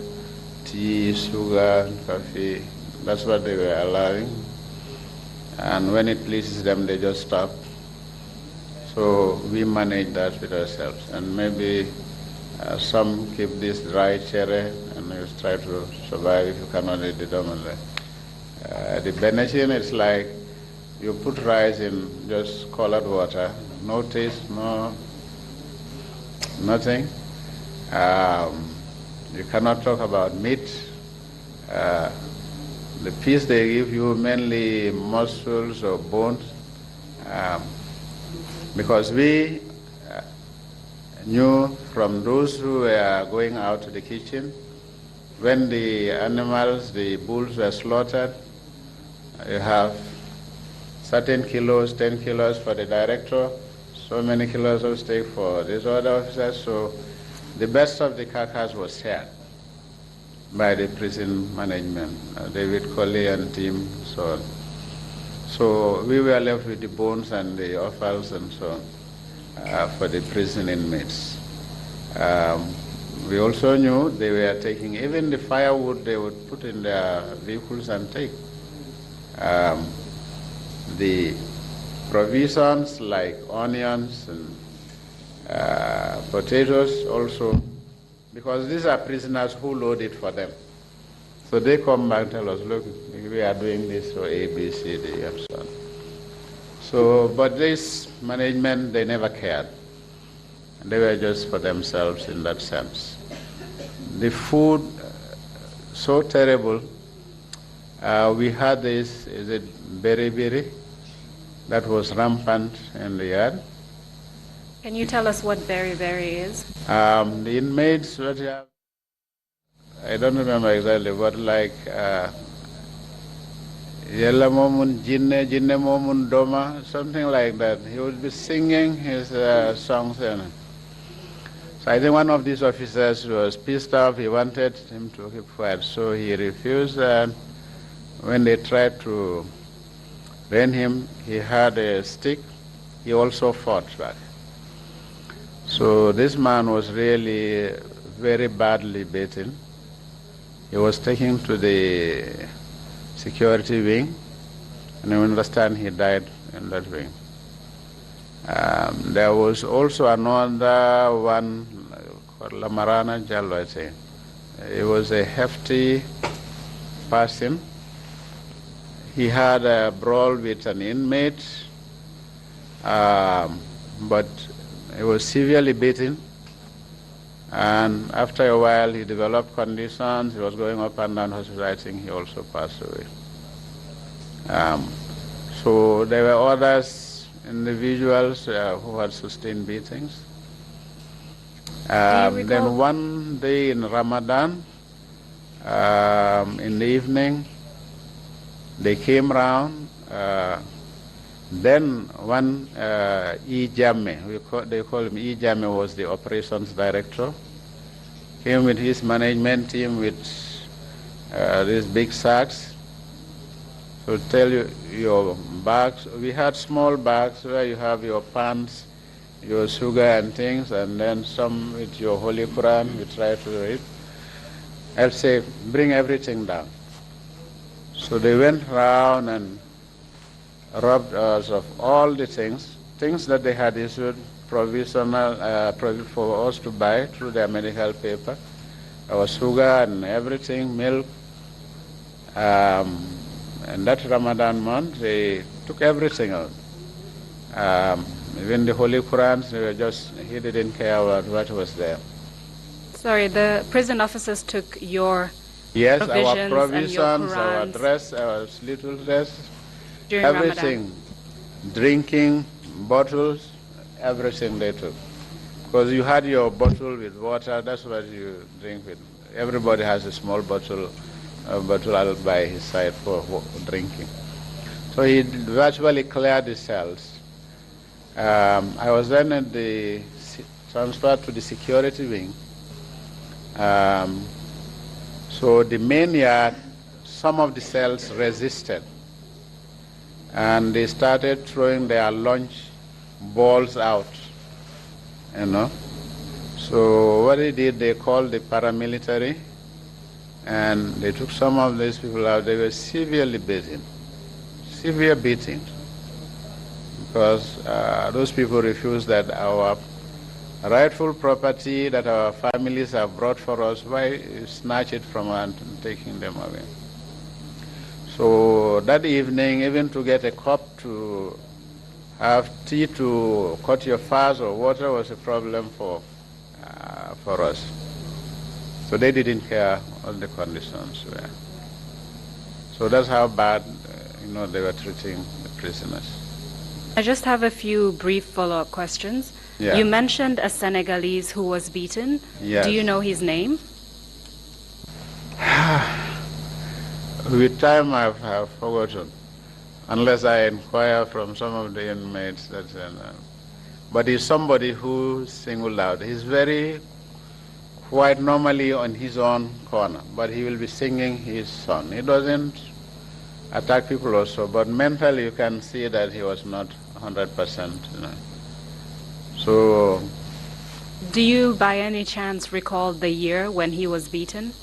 tea, sugar, coffee. That's what they were allowing. And when it pleases them, they just stop. So we manage that with ourselves. And maybe some keep this dry cherry and you try to survive if you cannot eat the domino. The benachin is like you put rice in just colored water, no taste, nothing. You cannot talk about meat. The piece they give you mainly muscles or bones, because we knew from those who were going out to the kitchen, when the animals, the bulls were slaughtered, you have certain kilos, 10 kilos for the director, so many kilos of steak for these other officers. So the best of the carcass was shared by the prison management, David Colley and team, so on. So we were left with the bones and the offals and so on for the prison inmates. We also knew they were taking even the firewood they would put in their vehicles and take. The provisions like onions and potatoes also, because these are prisoners who load it for them. So they come back and tell us, look, we are doing this for A, B, C, D, and so on. So, but this management, they never cared. They were just for themselves in that sense. The food, so terrible. We had this, is it beriberi? That was rampant in the yard. Can you tell us what beriberi is? The inmates, what you have, I don't remember exactly, but like Yella Momun Jinne, Jinne Momun Doma, something like that. He would be singing his songs. And so I think one of these officers was pissed off. He wanted him to keep quiet, so he refused. And when they tried to rein him, he had a stick. He also fought back. So this man was really very badly beaten. He was taken to the security wing, and I understand he died in that wing. There was also another one called Lamarana Jallo, I think. He was a hefty person. He had a brawl with an inmate, but he was severely beaten. And after a while, he developed conditions. He was going up and down hospital. I think he also passed away. So there were others, individuals who had sustained beatings. Then one day in Ramadan, in the evening, they came round. Then one E. Jamme, they call him E. Jamme, was the operations director, came with his management team with these big sacks. So tell you your bags. We had small bags where you have your pants, your sugar and things, and then some with your Holy Quran. We try to read. I'll say, bring everything down. So they went around and robbed us of all the things that they had issued provisional for us to buy through their medical paper, our sugar and everything, milk. And that Ramadan month, they took everything out. Even the Holy Qurans, he didn't care about what was there. Sorry, the prison officers took your Yes, our provisions and your provisions, our Qurans dress, our little dress, during everything, Ramadan. drinking, bottles, everything they took. Because you had your bottle with water, that's what you drink with. Everybody has a small bottle out by his side for drinking. So he virtually cleared the cells. I was then transferred to the security wing. So the main yard, some of the cells resisted, and they started throwing their lunch balls out, you know. So what they did, they called the paramilitary, and they took some of these people out. They were severely beaten, severe beatings, because those people refused that our rightful property that our families have brought for us, why snatch it from us and taking them away? So that evening, even to get a cup to have tea to cut your fast or water was a problem for us. So they didn't care what the conditions were. So that's how bad, they were treating the prisoners. I just have a few brief follow-up questions. Yeah. You mentioned a Senegalese who was beaten. Yes. Do you know his name? With time I've forgotten, unless I inquire from some of the inmates. But he's somebody who singled out. He's very quite normally on his own corner, but he will be singing his song. He doesn't attack people also, but mentally you can see that he was not 100%. So, do you by any chance recall the year when he was beaten?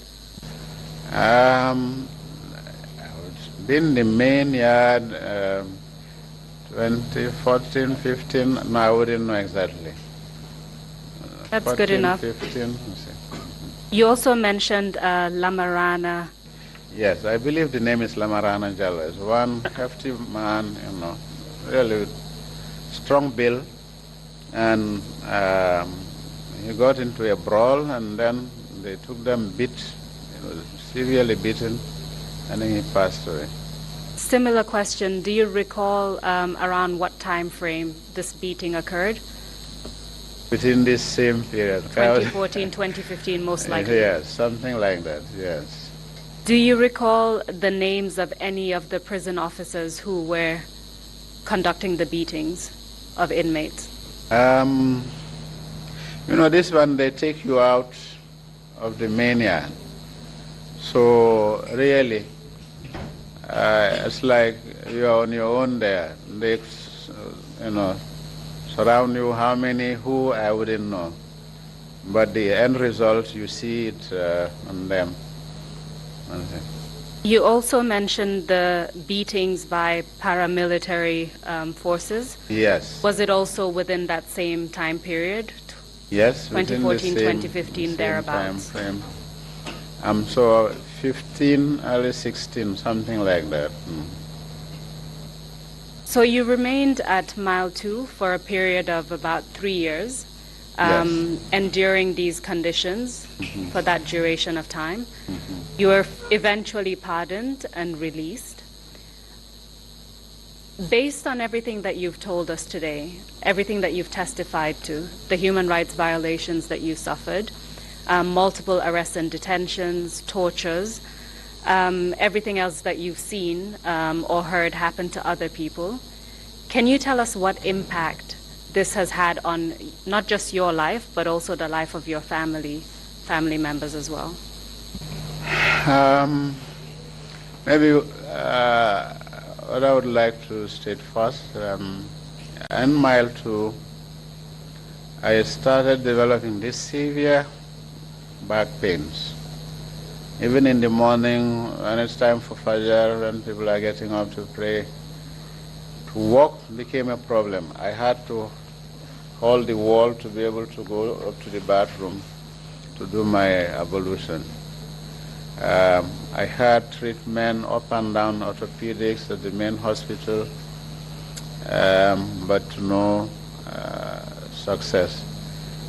Been the main yard 2014, 15. No, I wouldn't know exactly. That's 14, good enough. 15. You also mentioned Lamarana. Yes, I believe the name is Lamarana Jalwa. It's one hefty man, really strong build, and he got into a brawl, and then they took them he was severely beaten, and then he passed away. Similar question. Do you recall around what time frame this beating occurred? Within this same period. 2014, 2015, most likely. Yes, something like that, yes. Do you recall the names of any of the prison officers who were conducting the beatings of inmates? This one, they take you out of the main yard. So really, it's like you're on your own there. They, surround you. How many, who, I wouldn't know. But the end result, you see it on them. Okay. You also mentioned the beatings by paramilitary forces. Yes. Was it also within that same time period? Yes. 2014, 2015, thereabouts. Time frame. So 15, early 16, something like that. So you remained at Mile 2 for a period of about 3 years, Yes. enduring these conditions for that duration of time. You were eventually pardoned and released. Based on everything that you've told us today, everything that you've testified to, the human rights violations that you suffered, multiple arrests and detentions, tortures, everything else that you've seen or heard happen to other people, can you tell us what impact this has had on not just your life, but also the life of your family members as well? Maybe what I would like to state first, in mile 2, I started developing this severe back pains. Even in the morning, when it's time for Fajr, when people are getting up to pray, to walk became a problem. I had to hold the wall to be able to go up to the bathroom to do my ablution. I had treatment up and down orthopedics at the main hospital, but to no success.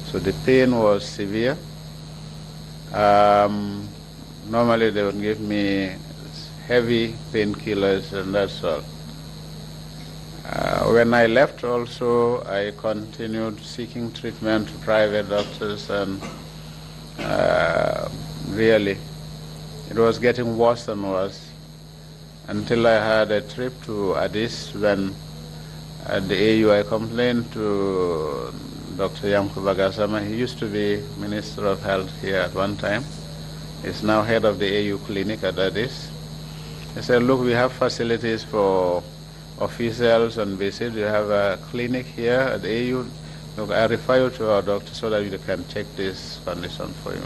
So the pain was severe. Normally they would give me heavy painkillers and that's all. When I left also, I continued seeking treatment to private doctors, and really it was getting worse and worse until I had a trip to Addis. When at the AU I complained to Dr. Yankuba Gassama. He used to be Minister of Health here at one time. He's now head of the AU clinic at Addis. He said, look, we have facilities for officials and visits. You have a clinic here at the AU. Look, I refer you to our doctor so that you can check this condition for you.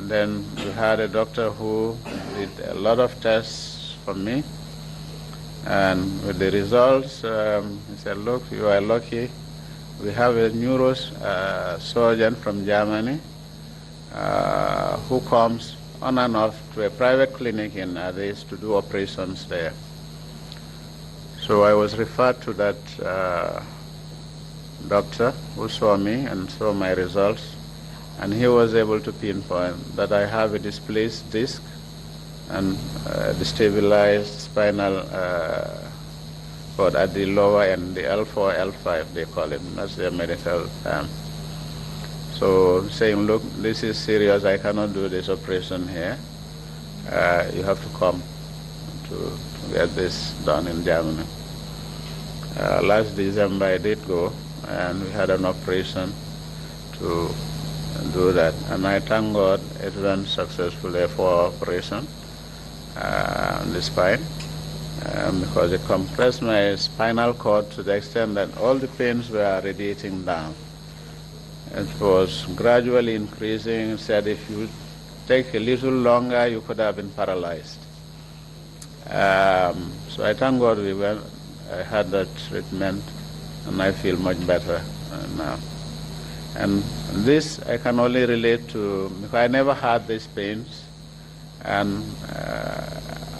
Then we had a doctor who did a lot of tests for me. And with the results, he said, look, you are lucky. We have a neurosurgeon from Germany who comes on and off to a private clinic in Addis to do operations there. So I was referred to that doctor who saw me and saw my results, and he was able to pinpoint that I have a displaced disc and destabilized spinal cord at the lower end, the L4, L5 they call it. That's their medical term. So saying, look, this is serious, I cannot do this operation here. You have to come to get this done in Germany. Last December I did go, and we had an operation to do that. And I thank God it went successfully for operation on the spine, because it compressed my spinal cord to the extent that all the pains were radiating down. It was gradually increasing. It said if you take a little longer, you could have been paralyzed. So I thank God I had that treatment, and I feel much better now. And this I can only relate to, because I never had these pains, and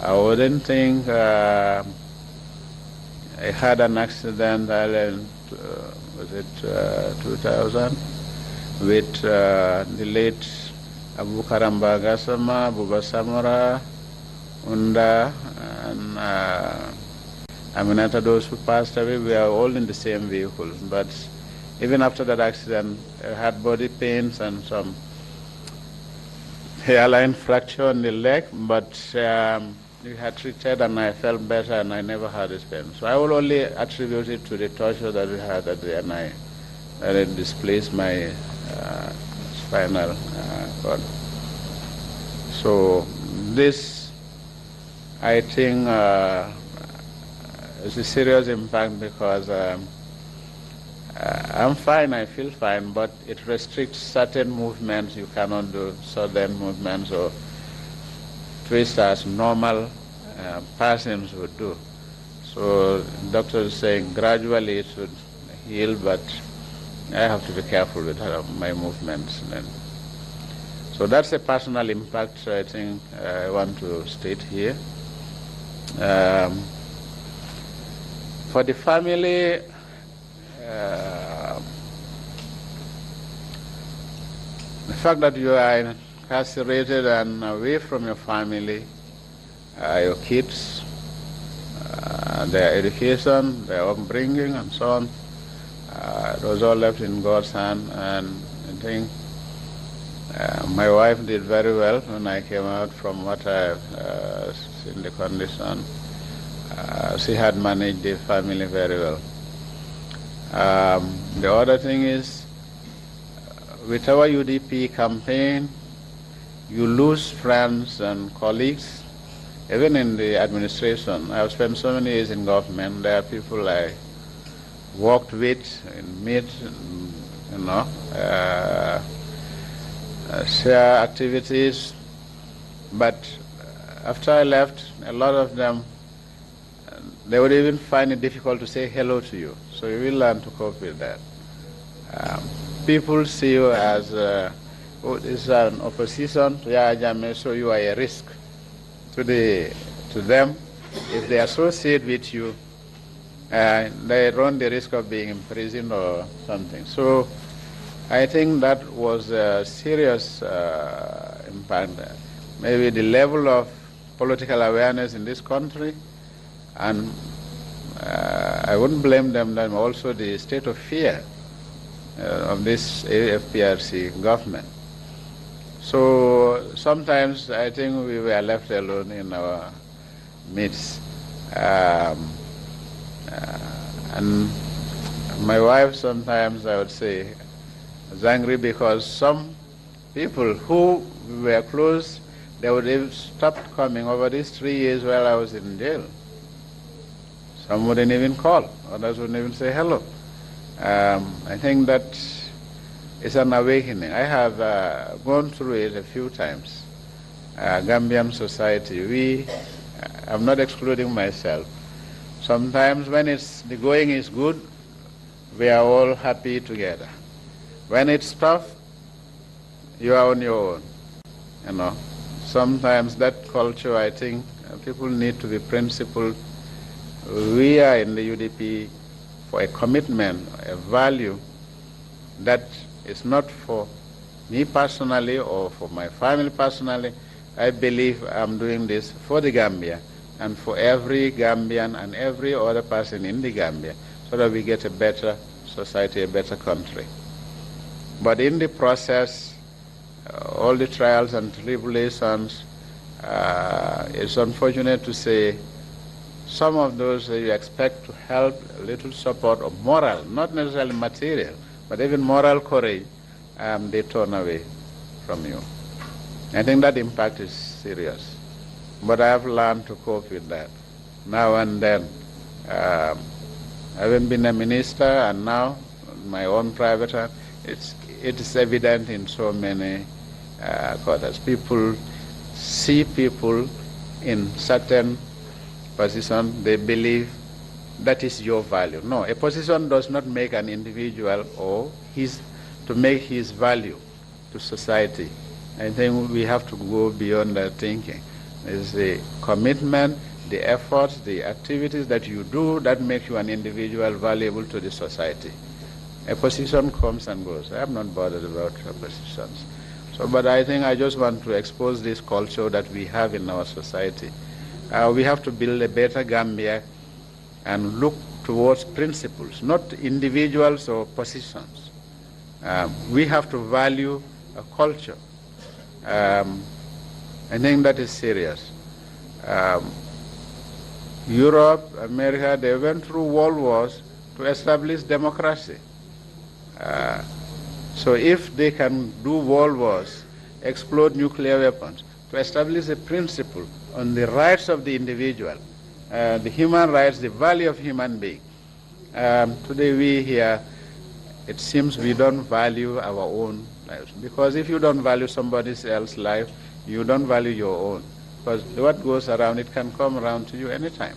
I wouldn't think I had an accident in, was it 2000, with the late Abu Karamba Gassama, Buba Samara, Unda, and Aminata, those who passed away. We are all in the same vehicle. But even after that accident, I had body pains and some hairline fracture in the leg, but we had treated and I felt better and I never had this pain. So I will only attribute it to the torture that we had at the NI, that it displaced my spinal cord. So this, I think, is a serious impact, because I'm fine, I feel fine, but it restricts certain movements. You cannot do certain movements or twist as normal persons would do. So doctors saying gradually it should heal, but I have to be careful with my movements then. So that's a personal impact I think I want to state here. For the family, the fact that you are incarcerated and away from your family, your kids, their education, their upbringing, and so on, it was all left in God's hand. And I think my wife did very well when I came out from what I've seen the condition. She had managed the family very well. The other thing is, with our UDP campaign, you lose friends and colleagues, even in the administration. I've spent so many years in government. There are people I worked with, and met, and, share activities. But after I left, a lot of them, they would even find it difficult to say hello to you. So you will learn to cope with that. People see you as this is an opposition to Yahya Jammeh, so you are a risk to them. If they associate with you, they run the risk of being imprisoned or something. So I think that was a serious impact. Maybe the level of political awareness in this country, and I wouldn't blame them, then also the state of fear of this AFPRC government. So sometimes I think we were left alone in our midst. And my wife sometimes, I would say, was angry because some people who were close, they would have stopped coming over these 3 years while I was in jail. Some wouldn't even call, others wouldn't even say hello. I think that is an awakening. I have gone through it a few times. Gambian society, I'm not excluding myself. Sometimes when the going is good, we are all happy together. When it's tough, you are on your own. Sometimes that culture, I think, people need to be principled. We are in the UDP for a commitment, a value that is not for me personally or for my family personally. I believe I'm doing this for the Gambia and for every Gambian and every other person in the Gambia, so that we get a better society, a better country. But in the process, all the trials and tribulations, it's unfortunate to say some of those you expect to help, a little support or moral, not necessarily material, but even moral courage, they turn away from you. I think that impact is serious. But I have learned to cope with that. Now and then, having been a minister and now my own private hand, it is evident in so many quarters. People see people in certain position, they believe that is your value. No, a position does not make an individual or to make his value to society. I think we have to go beyond that thinking. It's the commitment, the efforts, the activities that you do that make you an individual valuable to the society. A position comes and goes. I am not bothered about positions. But I think I just want to expose this culture that we have in our society. We have to build a better Gambia and look towards principles, not individuals or positions. We have to value a culture. I think that is serious. Europe, America, they went through world wars to establish democracy. So if they can do world wars, explode nuclear weapons, to establish a principle on the rights of the individual, the human rights, the value of human being. Today we here, it seems we don't value our own lives. Because if you don't value somebody else's life, you don't value your own. Because what goes around, it can come around to you anytime.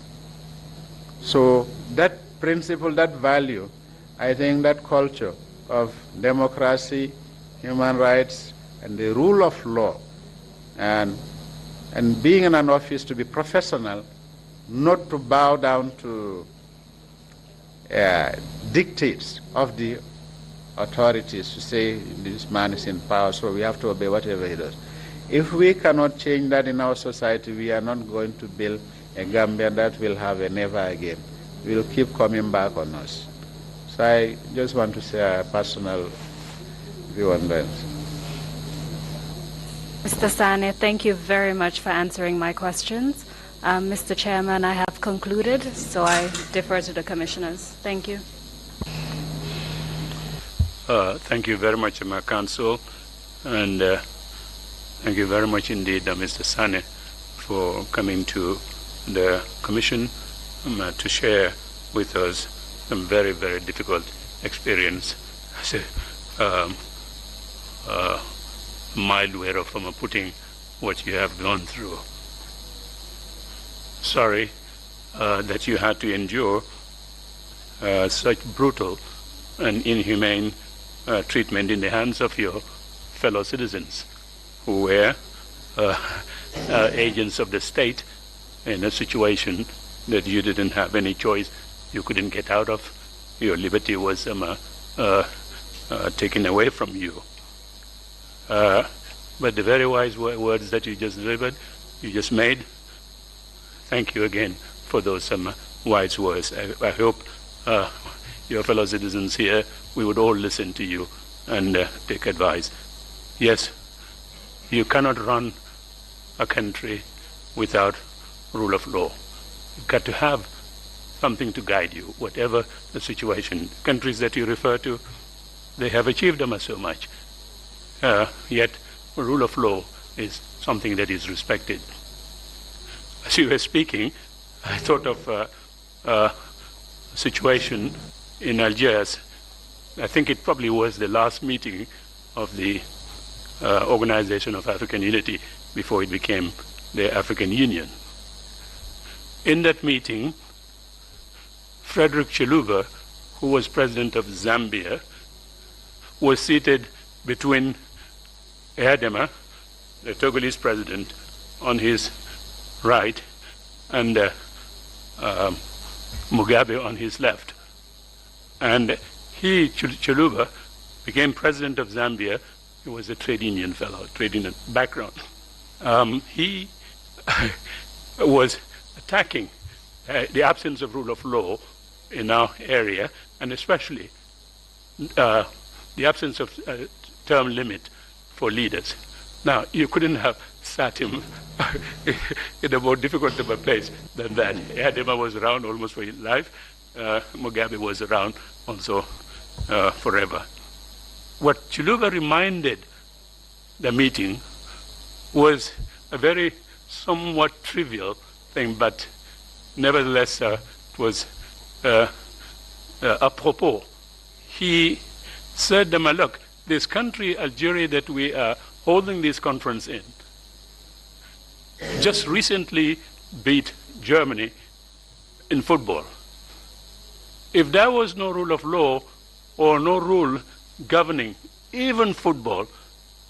So that principle, that value, I think that culture of democracy, human rights, and the rule of law, and being in an office to be professional, not to bow down to dictates of the authorities to say this man is in power, so we have to obey whatever he does. If we cannot change that in our society, we are not going to build a Gambia that will have a never again. It will keep coming back on us. So I just want to say a personal view on that. Mr. Sanneh, thank you very much for answering my questions. Mr. Chairman, I have concluded, so I defer to the commissioners. Thank you. Thank you very much, my counsel. And Thank you very much indeed, Mr. Sanneh, for coming to the Commission to share with us some very, very difficult experience. As a mild way of putting what you have gone through. Sorry that you had to endure such brutal and inhumane treatment in the hands of your fellow citizens who were agents of the state in a situation that you didn't have any choice, you couldn't get out of. Your liberty was taken away from you. But the very wise words that you just delivered, you just made, thank you again for those wise words. I hope your fellow citizens here, we would all listen to you and take advice. Yes, you cannot run a country without rule of law. You've got to have something to guide you, whatever the situation. Countries that you refer to, they have achieved so much. Yet, rule of law is something that is respected. As you were speaking, I thought of a situation in Algiers. I think it probably was the last meeting of the Organization of African Unity before it became the African Union. In that meeting, Frederick Chiluba, who was president of Zambia, was seated between Eyadema, the Togolese president, on his right, and Mugabe on his left. And he, Chiluba, became president of Zambia. He was a trade union fellow, trade union background. He was attacking the absence of rule of law in our area, and especially the absence of term limit for leaders. Now, you couldn't have sat him in a more difficult of a place than that. Eyadema was around almost for his life. Mugabe was around also forever. What Chiluba reminded the meeting was a very somewhat trivial thing, but nevertheless it was apropos. He said to them, look, this country, Algeria, that we are holding this conference in, just recently beat Germany in football. If there was no rule of law or no rule governing even football,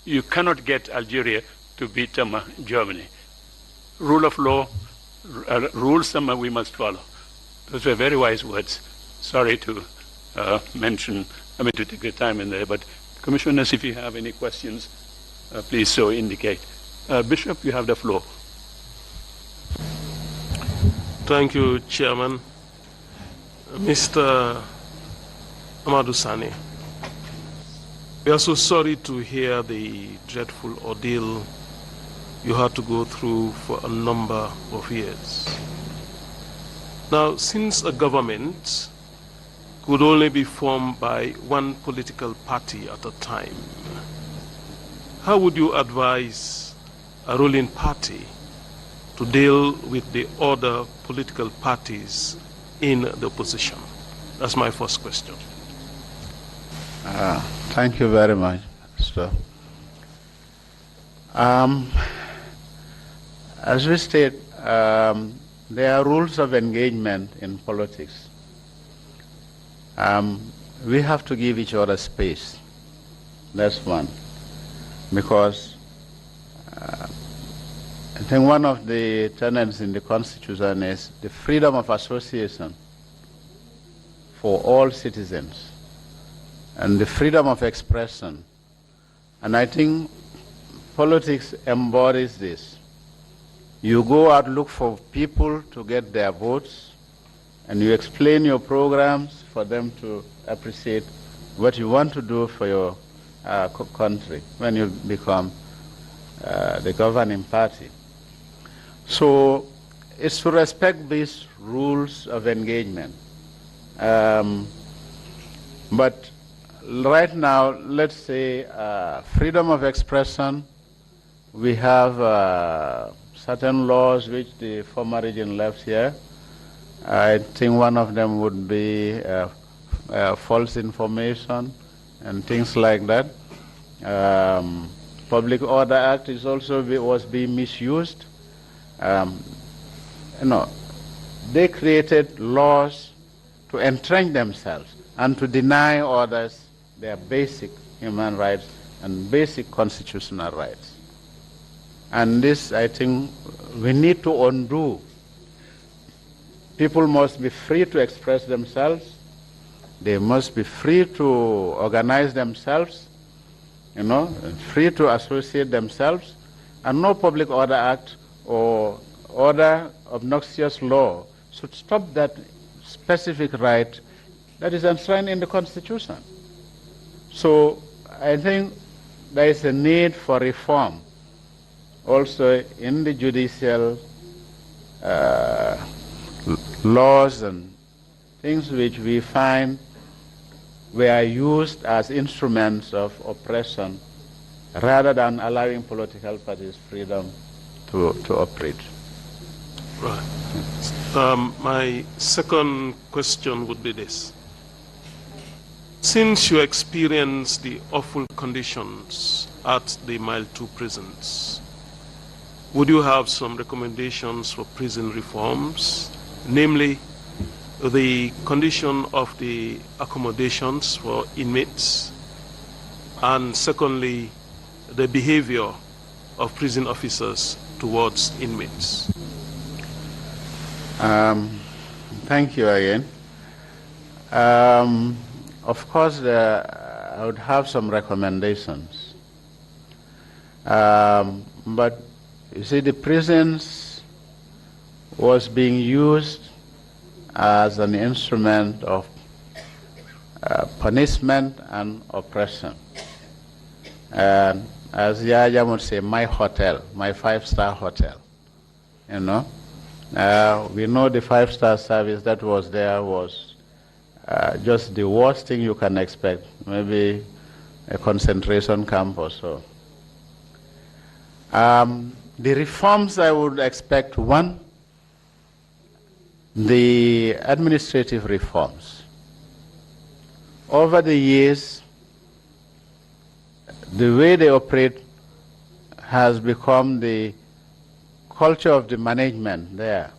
you cannot get Algeria to beat Germany. Rule of law, rules we must follow. Those were very wise words. Sorry to to take the time in there, but commissioners, if you have any questions, please so indicate. Bishop, you have the floor. Thank you, Chairman. Mr. Amadou Sanneh, we are so sorry to hear the dreadful ordeal you had to go through for a number of years. Now, since a government could only be formed by one political party at a time, how would you advise a ruling party to deal with the other political parties in the opposition? That's my first question. Thank you very much, Mr. As we state, there are rules of engagement in politics. We have to give each other space. That's one. Because I think one of the tenets in the Constitution is the freedom of association for all citizens and the freedom of expression. And I think politics embodies this. You go out, look for people to get their votes, and you explain your programs for them to appreciate what you want to do for your country when you become the governing party. So it's to respect these rules of engagement. But right now, let's say freedom of expression we have certain laws which the former regime left here. I think one of them would be false information and things like that. Public Order Act is also was being misused. You know, they created laws to entrench themselves and to deny others their basic human rights and basic constitutional rights. And this, I think, we need to undo. People must be free to express themselves. They must be free to organize themselves, free to associate themselves. And no Public Order Act or other obnoxious law should stop that specific right that is enshrined in the Constitution. So I think there is a need for reform also in the judicial laws and things which we find were used as instruments of oppression rather than allowing political parties freedom to operate. Right. My second question would be this. Since you experienced the awful conditions at the Mile 2 prisons, would you have some recommendations for prison reforms, namely the condition of the accommodations for inmates, and secondly, the behavior of prison officers towards inmates? Thank you again. Of course, I would have some recommendations. But you see, the prisons was being used as an instrument of punishment and oppression. And as Yaya would say, my hotel, my 5-star hotel, we know the 5-star service that was there was just the worst thing you can expect, maybe a concentration camp or so. The reforms I would expect, one, the administrative reforms. Over the years, the way they operate has become the culture of the management there.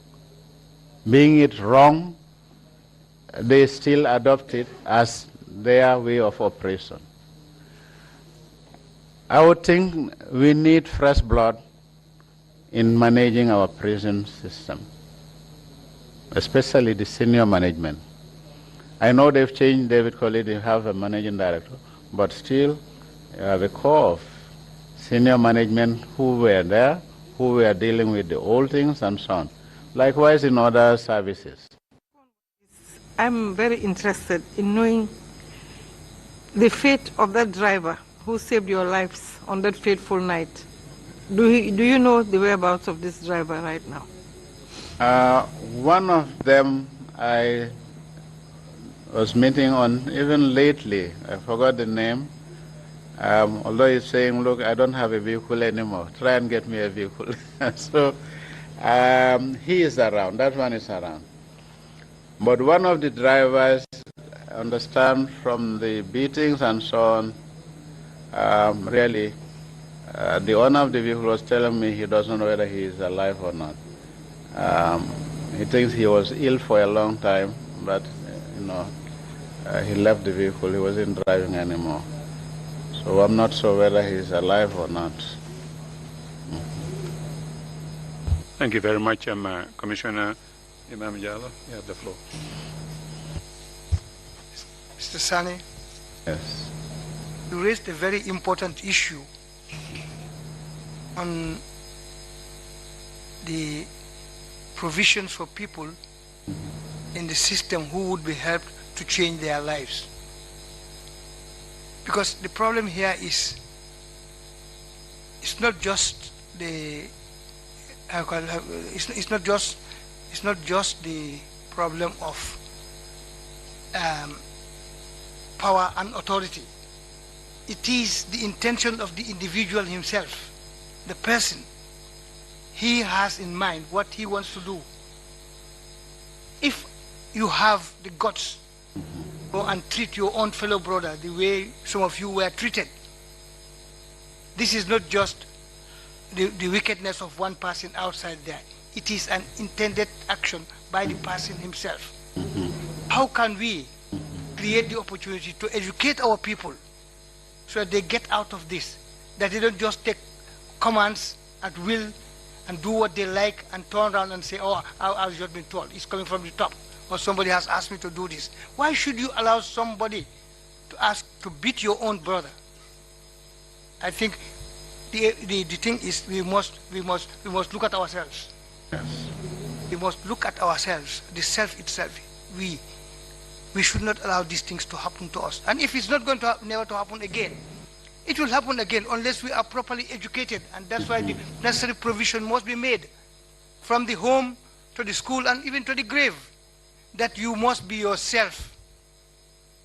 Being it wrong, they still adopt it as their way of operation. I would think we need fresh blood in managing our prison system, especially the senior management. I know they've changed, David Colley, they have a managing director, but still the core of senior management who were there, who were dealing with the old things and so on. Likewise in other services. I'm very interested in knowing the fate of that driver who saved your lives on that fateful night. Do you know the whereabouts of this driver right now? One of them I was meeting on even lately. I forgot the name. Although he's saying, look, I don't have a vehicle anymore. Try and get me a vehicle. So he is around. That one is around. But one of the drivers, I understand from the beatings and so on, really, the owner of the vehicle was telling me he doesn't know whether he is alive or not. He thinks he was ill for a long time, but he left the vehicle. He wasn't driving anymore. So I'm not sure whether he's alive or not. Thank you very much, Commissioner Imam Jallo. You have the floor. Mr. Sanneh, Yes. you raised a very important issue on the provisions for people in the system who would be helped to change their lives. Because the problem here is, it's not just the it's not just the problem of power and authority. It is the intention of the individual himself. the person, he has in mind what he wants to do. If you have the guts to go and treat your own fellow brother the way some of you were treated, this is not just the wickedness of one person outside there. It is an intended action by the person himself. How can we create the opportunity to educate our people so that they get out of this, that they don't just take commands at will and do what they like and turn around and say, oh, I've just been told, it's coming from the top, or somebody has asked me to do this. Why should you allow somebody to ask to beat your own brother? I think the thing is we must look at ourselves. Yes. We must look at ourselves, the self itself. We should not allow these things to happen to us. And if it's not going to never to happen again, it will happen again unless we are properly educated. And that's why the necessary provision must be made from the home to the school and even to the grave, that you must be yourself.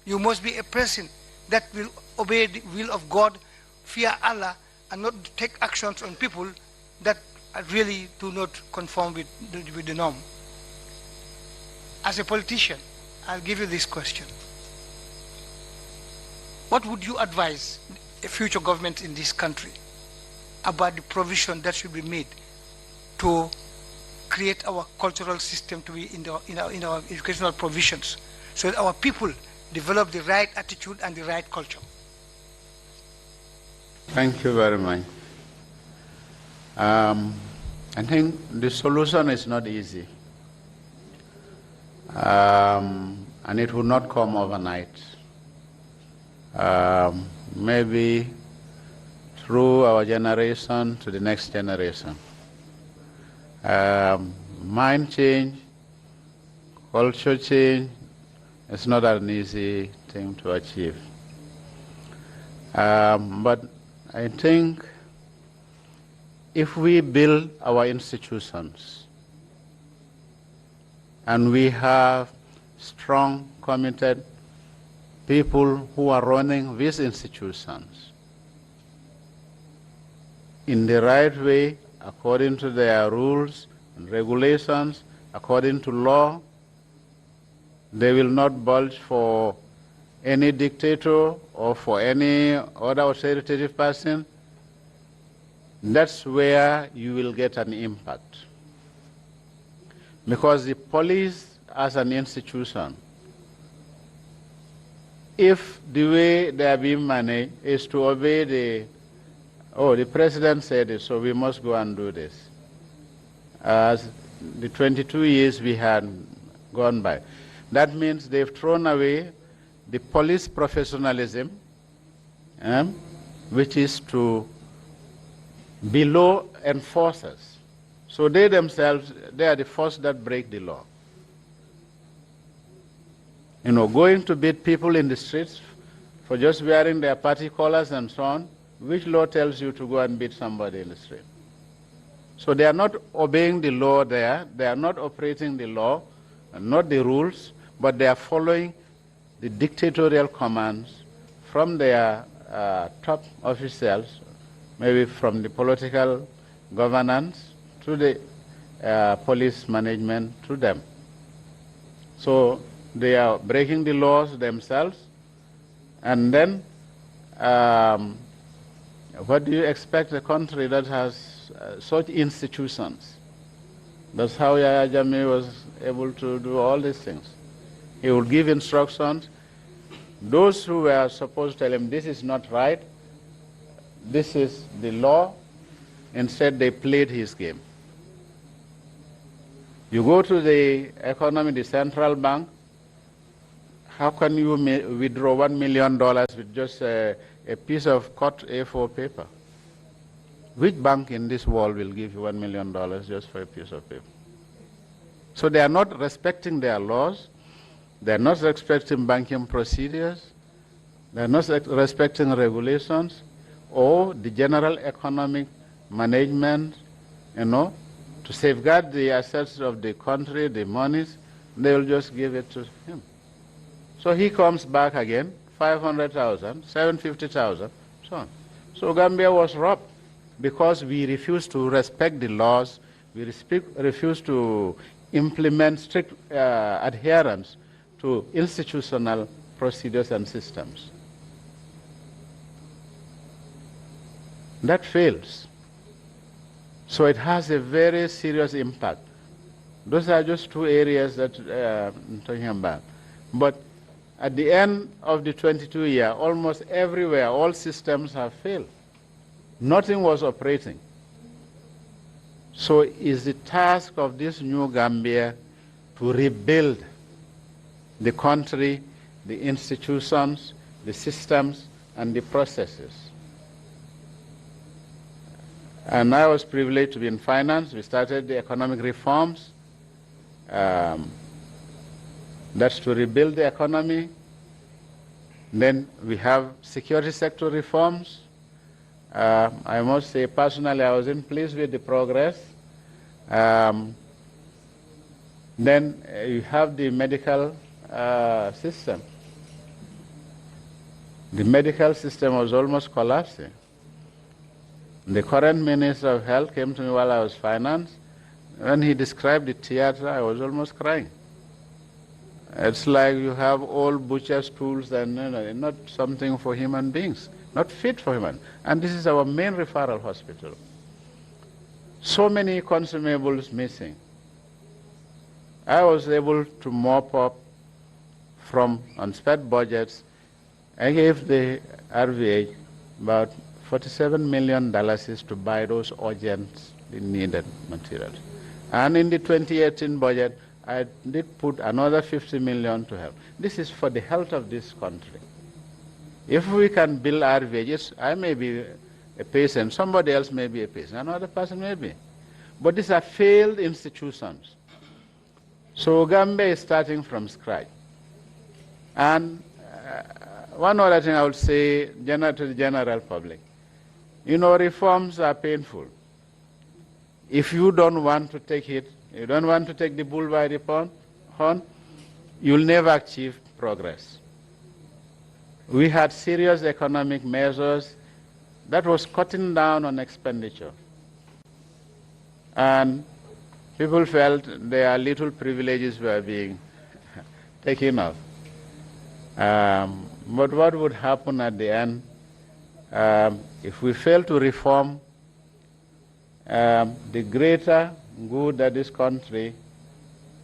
You must be a person that will obey the will of God, fear Allah, and not take actions on people that really do not conform with the norm. As a politician, I'll give you this question. What would you advise a future government in this country about the provision that should be made to create our cultural system to be in our educational provisions, so that our people develop the right attitude and the right culture? Thank you very much. I think the solution is not easy. And it will not come overnight. Maybe through our generation to the next generation. Mind change, culture change, it's not an easy thing to achieve. But I think if we build our institutions and we have strong, committed people who are running these institutions in the right way, according to their rules and regulations, according to law, they will not budge for any dictator or for any other authoritative person. That's where you will get an impact. Because the police as an institution, if the way they are being managed is to obey the president said it, so we must go and do this. As the 22 years we had gone by, that means they've thrown away the police professionalism, which is to be law enforcers. So they themselves, they are the first that break the law. You know, going to beat people in the streets for just wearing their party colors and so on, which law tells you to go and beat somebody in the street? So they are not obeying the law there, they are not operating the law, and not the rules, but they are following the dictatorial commands from their top officials, maybe from the political governance to the police management to them. So they are breaking the laws themselves, and then what do you expect a country that has such institutions? That's how Yahya Jammeh was able to do all these things. He would give instructions. Those who were supposed to tell him this is not right, this is the law, instead they played his game. You go to the economy, the central bank, how can you withdraw $1 million with just a piece of cut A4 paper? Which bank in this world will give you $1 million just for a piece of paper? So they are not respecting their laws, they are not respecting banking procedures, they are not respecting regulations or the general economic management, to safeguard the assets of the country, the monies, they will just give it to him. So he comes back again, 500,000, 750,000, so on. So Gambia was robbed because we refuse to respect the laws, we refuse to implement strict adherence to institutional procedures and systems. That fails. So it has a very serious impact. Those are just two areas that I'm talking about. But at the end of the 22 year, almost everywhere, all systems have failed. Nothing was operating. So it's the task of this new Gambia to rebuild the country, the institutions, the systems, and the processes. And I was privileged to be in finance. We started the economic reforms. That's to rebuild the economy. Then we have security sector reforms. I must say, personally, I wasn't pleased with the progress. Then you have the medical system. The medical system was almost collapsing. The current Minister of Health came to me while I was finance. When he described the theater, I was almost crying. It's like you have all butcher's tools and not something for human beings, not fit for human. And this is our main referral hospital. So many consumables missing. I was able to mop up from unspent budgets. I gave the RVH about $47 million to buy those urgently needed materials. And in the 2018 budget, I did put another $50 million to help. This is for the health of this country. If we can build RVHs, I may be a patient, somebody else may be a patient, another person may be. But these are failed institutions. So Gambia is starting from scratch. And one other thing I would say to the general public, reforms are painful. If you don't want to take it, you don't want to take the bull by the horn, you'll never achieve progress. We had serious economic measures that was cutting down on expenditure. And people felt their little privileges were being taken off. But what would happen at the end if we fail to reform the greater good that this country,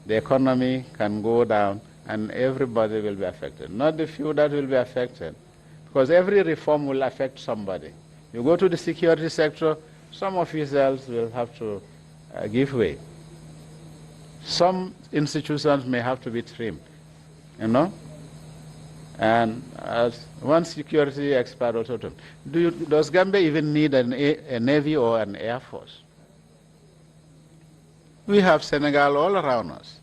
the economy can go down and everybody will be affected. Not the few that will be affected, because every reform will affect somebody. You go to the security sector, some officials will have to give way. Some institutions may have to be trimmed, And as one security expert also told, does Gambia even need a navy or an air force? We have Senegal all around us.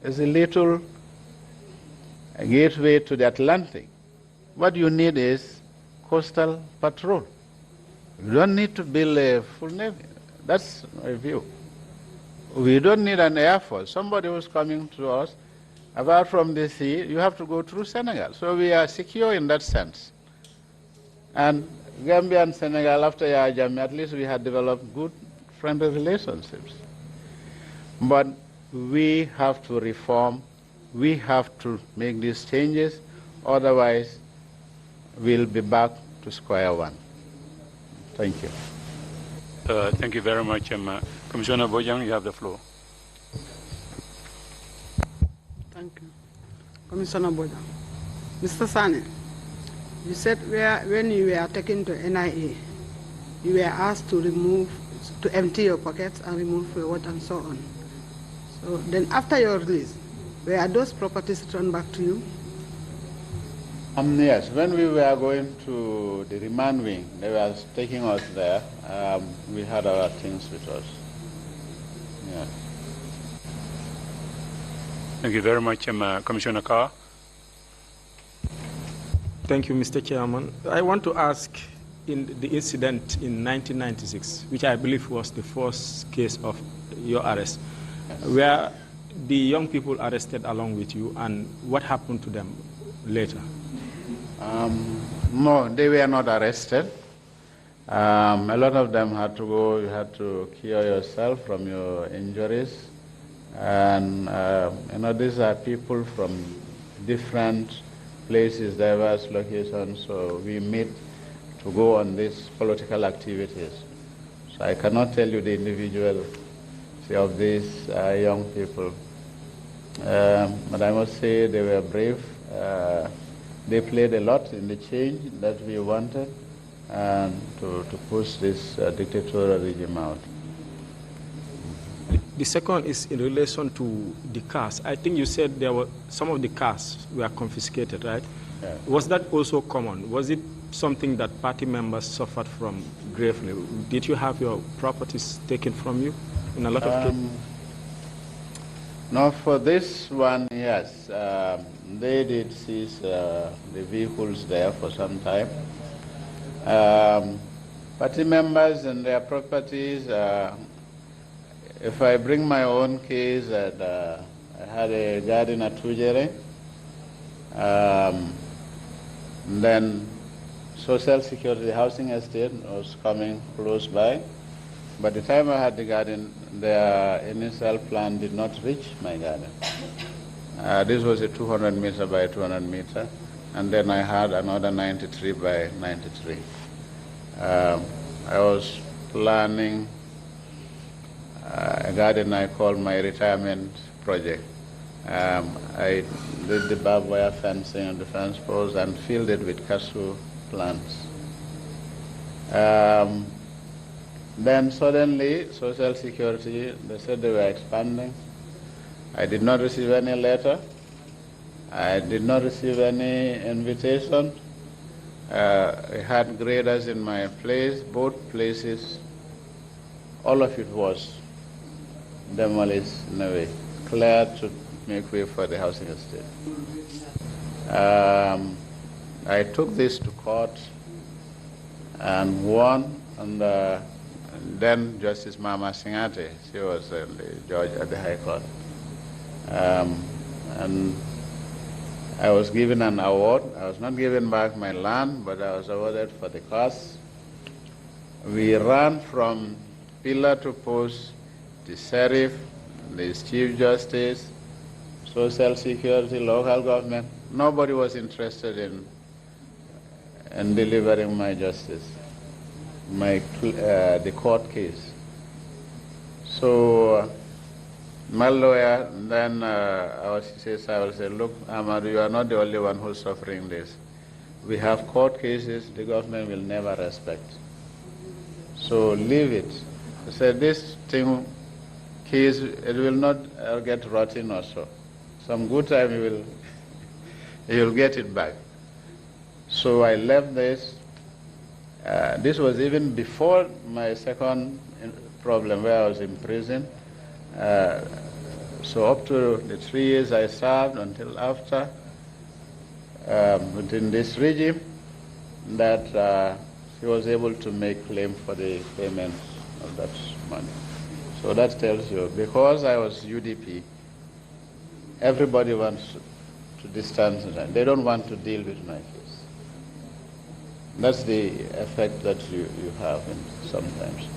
It's a little gateway to the Atlantic. What you need is coastal patrol. You don't need to build a full navy. That's my view. We don't need an air force. Somebody who's coming to us, apart from the sea, you have to go through Senegal. So we are secure in that sense. And Gambia and Senegal, after Yahya Jammeh, at least we had developed good friendly relationships. But we have to reform. We have to make these changes. Otherwise, we'll be back to square one. Thank you. Thank you very much. Commissioner Bojang, you have the floor. Thank you. Commissioner Bojang. Mr. Sanneh, you said when you were taken to NIA, you were asked to empty your pockets and remove your watch and so on. So then after your release, were those properties returned back to you? Yes, when we were going to the remand wing, they were taking us there. We had our things with us. Yeah. Thank you very much, Commissioner Carr. Thank you, Mr. Chairman. I want to ask, in the incident in 1996, which I believe was the first case of your arrest, were the young people arrested along with you, and what happened to them later? No, they were not arrested. A lot of them had to go, you had to cure yourself from your injuries. And, these are people from different places, diverse locations, so we meet to go on these political activities. So I cannot tell you the individual of these young people. But I must say they were brave. They played a lot in the change that we wanted and to push this dictatorial regime out. The second is in relation to the cars. I think you said there were some of the cars were confiscated, right? Yeah. Was that also common? Was it something that party members suffered from gravely? Did you have your properties taken from you in a lot of cases? No, for this one, yes. They did seize the vehicles there for some time. Party members and their properties, if I bring my own case, I had a garden at Tujere, then Social Security Housing Estate was coming close by. By the time I had the garden, their initial plan did not reach my garden. This was a 200 meter by 200 meter, and then I had another 93 by 93. I was planning a garden I called my retirement project. I did the barbed wire fencing and the fence posts and filled it with cashew plants. Then suddenly, Social Security, they said they were expanding. I did not receive any letter. I did not receive any invitation. I had graders in my place, both places. All of it was demolished in a way, cleared to make way for the housing estate. I took this to court and won, and then Justice Mama Singate, she was the judge at the High Court. And I was given an award. I was not given back my land, but I was awarded for the cost. We ran from pillar to post, the sheriff, the chief justice, social security, local government. Nobody was interested in delivering my justice, the court case. So my lawyer, then I will say, look, Amadou, you are not the only one who's suffering this. We have court cases the government will never respect. So leave it. I said, this case, it will not get rotten or so. Some good time you will get it back. So I left this. This was even before my second problem where I was in prison. So up to the 3 years I served until after, within this regime, that he was able to make claim for the payment of that money. So that tells you, because I was UDP, everybody wants to distance it. They don't want to deal with my case. That's the effect that you have sometimes.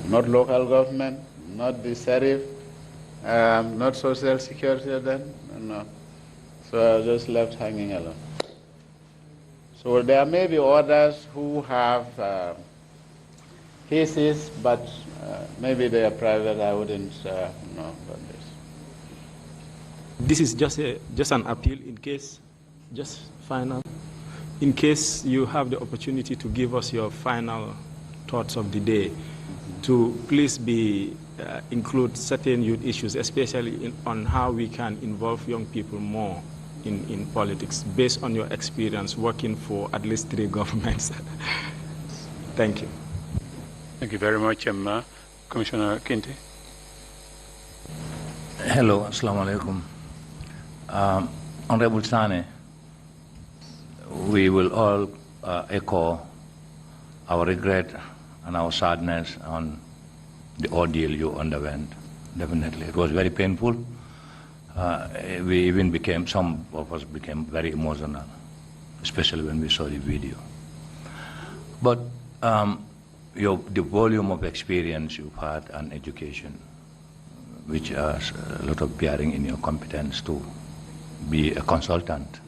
Not local government, not the sheriff, not social security then, no. So I was just left hanging alone. So there may be others who have cases, but maybe they are private. I wouldn't know about this. This is just an appeal in case, just final, in case you have the opportunity to give us your final thoughts of the day, to please include certain youth issues, especially on how we can involve young people more in politics, based on your experience working for at least 3 governments. Thank you. Thank you very much, Commissioner Kinti. Hello, assalamu alaikum. Honorable Sanneh, we will all echo our regret and our sadness on the ordeal you underwent. Definitely, it was very painful. We even some of us became very emotional, especially when we saw the video. But The volume of experience you've had and education, which has a lot of bearing in your competence to be a consultant.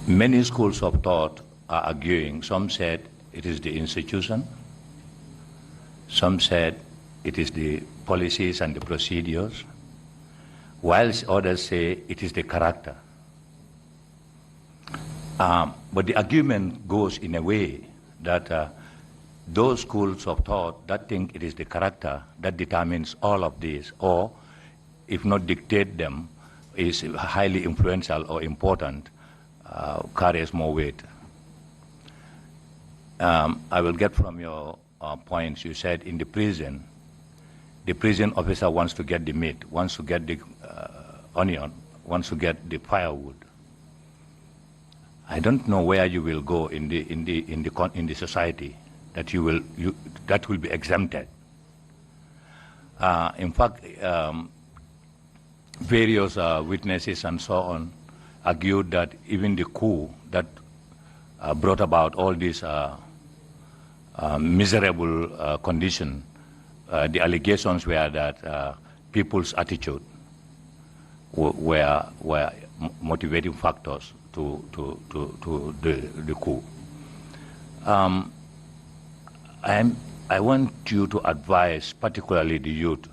Many schools of thought are arguing. Some said it is the institution. Some said it is the policies and the procedures, whilst others say it is the character. But the argument goes in a way that those schools of thought that think it is the character that determines all of this, or if not dictate them, is highly influential or important, carries more weight. I will get from your points. You said in the prison officer wants to get the meat, wants to get the onion, wants to get the firewood. I don't know where you will go in the society that that will be exempted. In fact, various witnesses and so on argued that even the coup that brought about all this miserable condition, the allegations were that people's attitude were motivating factors to the coup. I want you to advise, particularly the youth.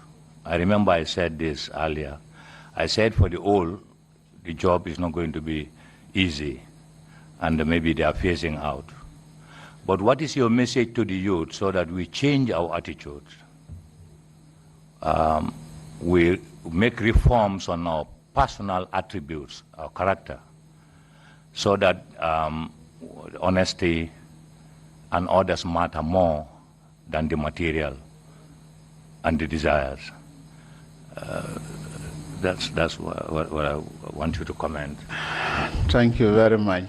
I remember I said this earlier. I said for the old, the job is not going to be easy, and maybe they are phasing out. But what is your message to the youth so that we change our attitudes? We make reforms on our personal attributes, our character, so that honesty and others matter more than the material and the desires. That's what I want you to comment. Thank you very much.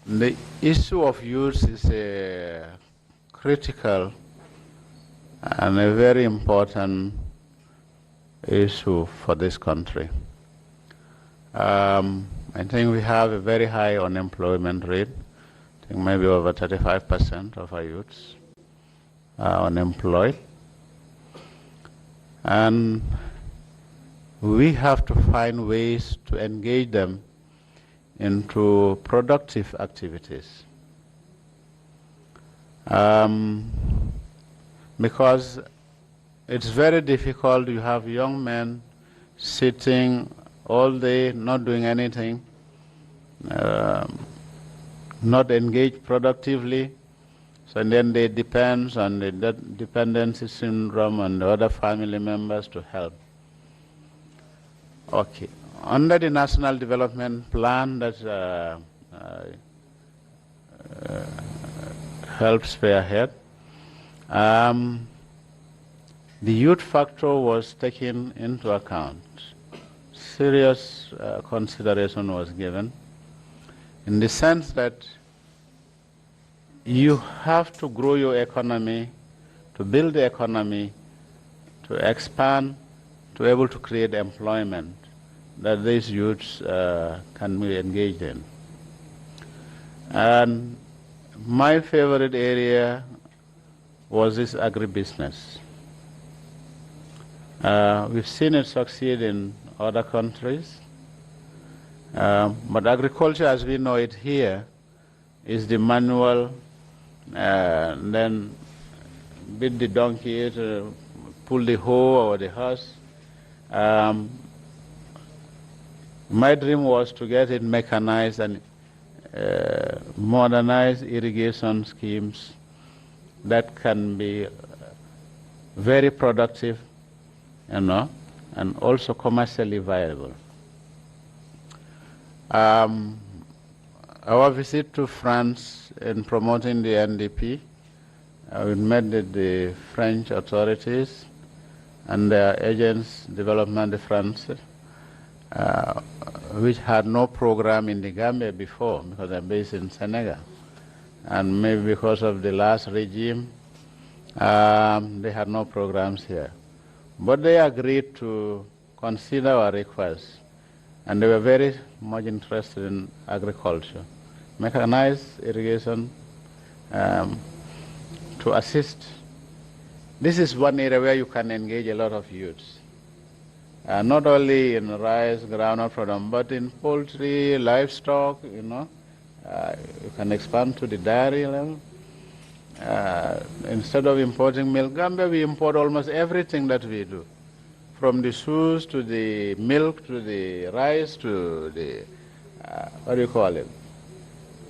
The issue of youth is a critical and a very important issue for this country. I think we have a very high unemployment rate. I think maybe over 35% of our youths are unemployed. And we have to find ways to engage them into productive activities. Because it's very difficult. You have young men sitting all day, not doing anything, not engaged productively. So then they depend on the dependency syndrome and the other family members to help. Okay. Under the National Development Plan that helps spearhead, the youth factor was taken into account. Serious consideration was given in the sense that you have to grow your economy, to build the economy, to expand, to be able to create employment that these youths can be engaged in. And my favorite area was this agribusiness. We've seen it succeed in other countries, but agriculture as we know it here is the manual, then beat the donkey, to pull the hoe or the horse. My dream was to get it mechanized and modernize irrigation schemes that can be very productive, and also commercially viable. Our visit to France in promoting the NDP, we met with the French authorities and their agents, Development de France, which had no program in the Gambia before because they're based in Senegal. And maybe because of the last regime, they had no programs here. But they agreed to consider our request, and they were very much interested in agriculture. mechanized irrigation to assist. This is one area where you can engage a lot of youths. Not only in rice, groundnut production, but in poultry, livestock, you can expand to the dairy level. Instead of importing milk, Gambia, we import almost everything that we do. From the shoes to the milk to the rice to the, what do you call it,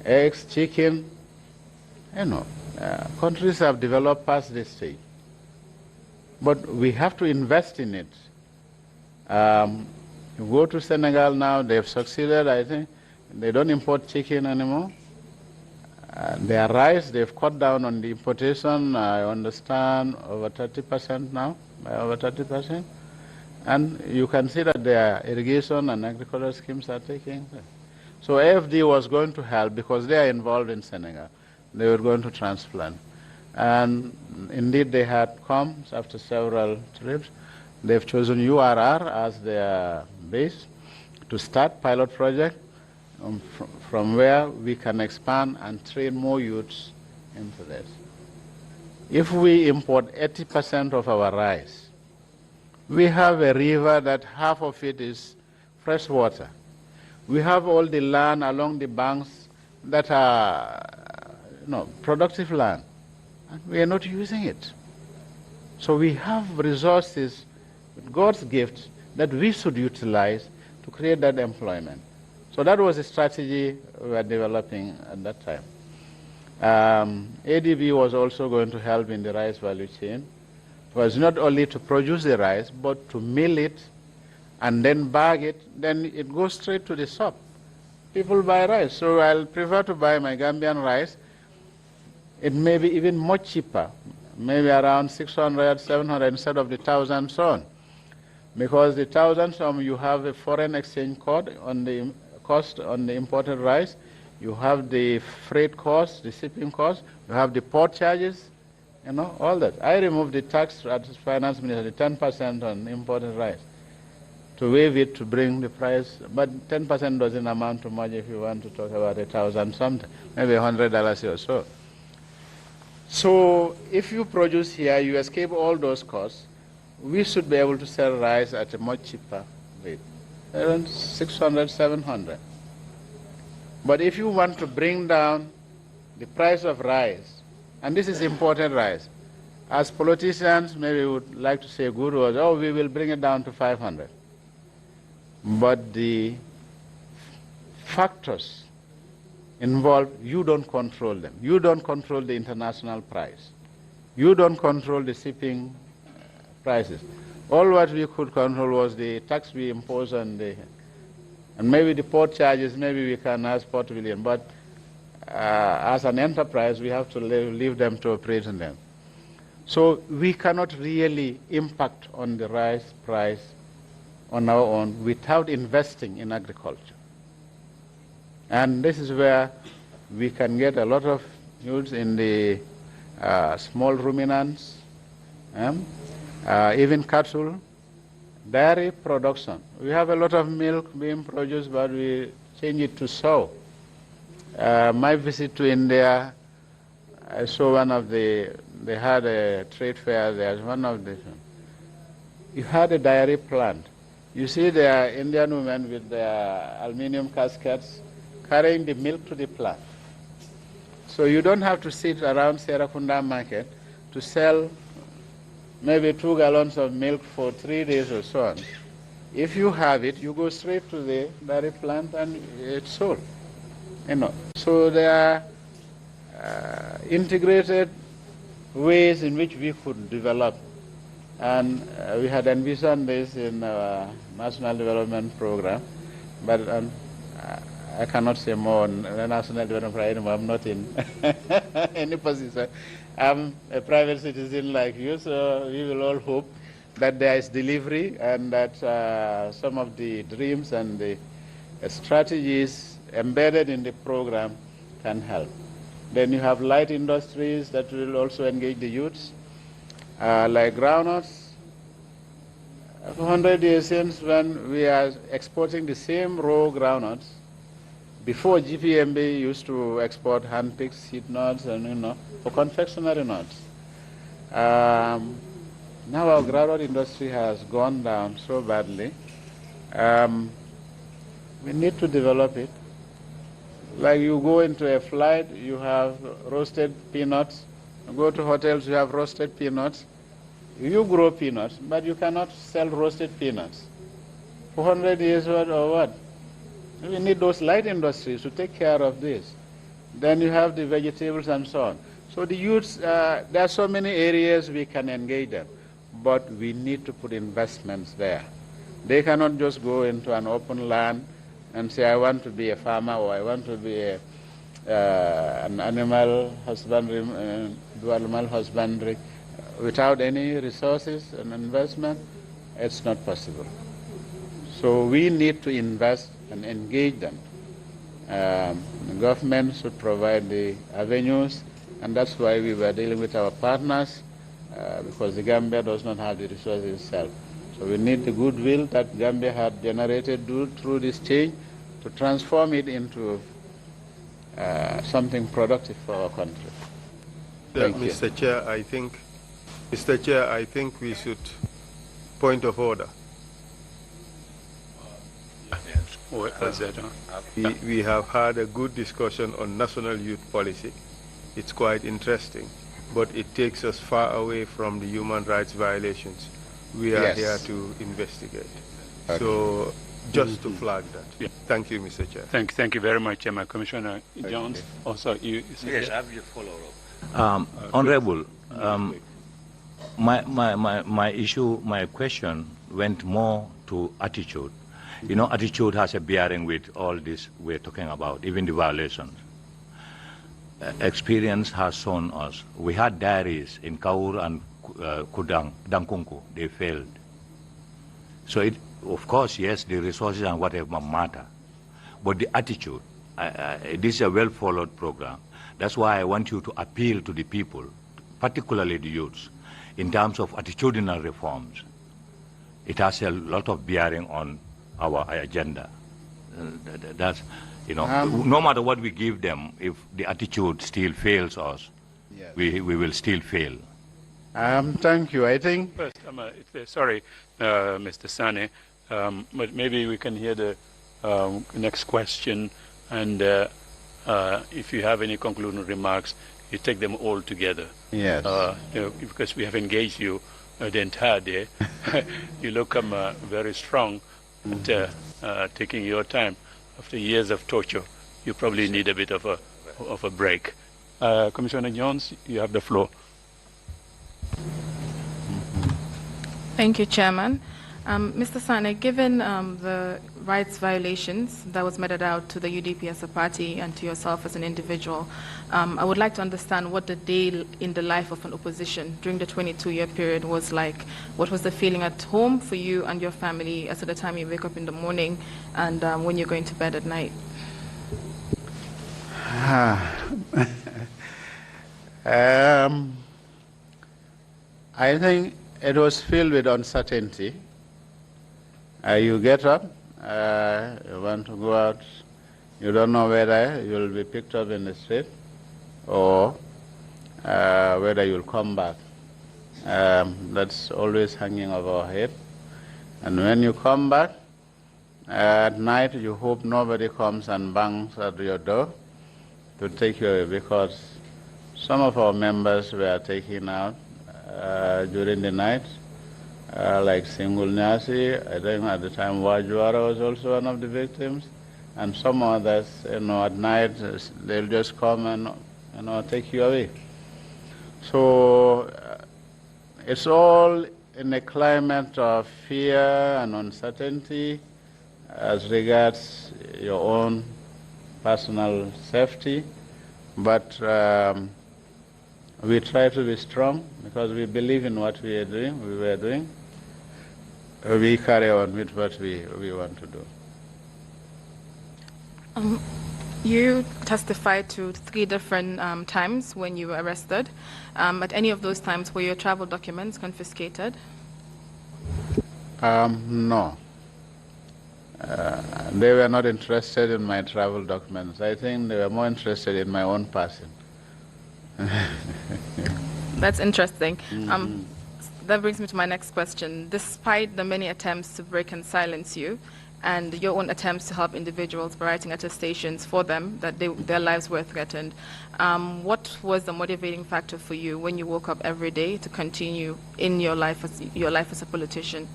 eggs, chicken. Countries have developed past this stage. But we have to invest in it. You go to Senegal now, they've succeeded, I think. They don't import chicken anymore. Their rice, they've cut down on the importation, I understand, over 30% now, by over 30%. And you can see that their irrigation and agricultural schemes are taking place. So AFD was going to help because they are involved in Senegal. They were going to transplant. And indeed they had come after several trips. They've chosen URR as their base to start pilot project from where we can expand and train more youths into this. If we import 80% of our rice, we have a river that half of it is fresh water. We have all the land along the banks that are productive land, and we are not using it. So we have resources, God's gift, that we should utilize to create that employment. So that was a strategy we were developing at that time. ADB was also going to help in the rice value chain. It was not only to produce the rice, but to mill it and then bag it, then it goes straight to the shop. People buy rice, so I'll prefer to buy my Gambian rice. It may be even much cheaper, maybe around 600, 700 instead of the 1,000 son. Because the 1,000 son, you have a foreign exchange code on the cost on the imported rice, you have the freight cost, the shipping cost, you have the port charges, all that. I removed the tax at the finance minister, the 10% on imported rice, to waive it to bring the price, but 10% doesn't amount to much if you want to talk about 1,000 something, maybe $100 or so. So if you produce here, you escape all those costs, we should be able to sell rice at a much cheaper rate, around 600, 700. But if you want to bring down the price of rice, and this is imported rice, as politicians, maybe we would like to say good words, we will bring it down to 500. But the factors involved, you don't control them. You don't control the international price. You don't control the shipping prices. All what we could control was the tax we impose on and maybe the port charges, maybe we can ask Port William, but as an enterprise, we have to leave them to operate on them. So we cannot really impact on the rice price on our own without investing in agriculture. And this is where we can get a lot of youths in the small ruminants, even cattle, dairy production. We have a lot of milk being produced, but we change it to sow. My visit to India, I saw one of they had a trade fair there, one of the, you had a dairy plant. You see there are Indian women with their aluminum caskets carrying the milk to the plant. So you don't have to sit around Serakunda market to sell maybe 2 gallons of milk for 3 days or so on. If you have it, you go straight to the dairy plant and it's sold. So there are integrated ways in which we could develop. And we had envisioned this in our National Development Program, but I cannot say more on the National Development Program anymore. I'm not in any position. I'm a private citizen like you, so we will all hope that there is delivery and that some of the dreams and the strategies embedded in the program can help. Then you have light industries that will also engage the youths, like groundnuts. 100 years since when we are exporting the same raw groundnuts, Before GPMB used to export hand-picked seed nuts and for confectionery nuts. Now our groundnut industry has gone down so badly. We need to develop it. Like you go into a flight, you have roasted peanuts. You go to hotels, you have roasted peanuts. You grow peanuts, but you cannot sell roasted peanuts. 400 years or what? We need those light industries to take care of this. Then you have the vegetables and so on. So the youths, there are so many areas we can engage them, but we need to put investments there. They cannot just go into an open land and say, I want to be a farmer or I want to be an animal husbandry, do animal husbandry without any resources and investment. It's not possible. So we need to invest and engage them. The government should provide the avenues, and that's why we were dealing with our partners, because the Gambia does not have the resources itself. So we need the goodwill that Gambia had generated through this change to transform it into something productive for our country. Mr. Chair, I think we should point of order. We have had a good discussion on national youth policy. It's quite interesting, but it takes us far away from the human rights violations we are here to investigate. Okay. So just to flag that. Yeah. Thank you, Mr. Chair. Thank you very much, Chairman. Commissioner Jones. Also, you yes, I have your follow-up. Honorable, my question went more to attitude. You know, attitude has a bearing with all this we're talking about, even the violations. Experience has shown us. We had diaries in Kaur and Dankunku. They failed. So, of course, yes, the resources and whatever matter. But the attitude, this is a well-followed program. That's why I want you to appeal to the people, particularly the youths, in terms of attitudinal reforms. It has a lot of bearing on our agenda. That's, no matter what we give them, if the attitude still fails us, yes, we will still fail. Thank you. I think... First, sorry, Mr. Sanneh, but maybe we can hear the next question, and if you have any concluding remarks, you take them all together. Yes. Because we have engaged you the entire day. You look very strong. Taking your time after years of torture, you probably need a bit of a break. Commissioner Jones, you have the floor. Thank you, Chairman. Mr. Sanneh, given the rights violations that was meted out to the UDP as a party and to yourself as an individual, I would like to understand what the day in the life of an opposition during the 22-year period was like. What was the feeling at home for you and your family as at the time you wake up in the morning and when you're going to bed at night? I think it was filled with uncertainty. You get up, you want to go out, you don't know whether you'll be picked up in the street or whether you'll come back. That's always hanging over our head. And when you come back, at night you hope nobody comes and bangs at your door to take you away, because some of our members were taken out during the night. Like Singul Nyasi, I think at the time Wajuara was also one of the victims, and some others, at night they'll just come and take you away. So it's all in a climate of fear and uncertainty as regards your own personal safety, but we try to be strong because we believe in what we were doing. We carry on with what we want to do. You testified to 3 different times when you were arrested. At any of those times, were your travel documents confiscated? No. They were not interested in my travel documents. I think they were more interested in my own person. That's interesting. That brings me to my next question. Despite the many attempts to break and silence you, and your own attempts to help individuals by writing attestations for them that their lives were threatened, what was the motivating factor for you when you woke up every day to continue in your life as a politician?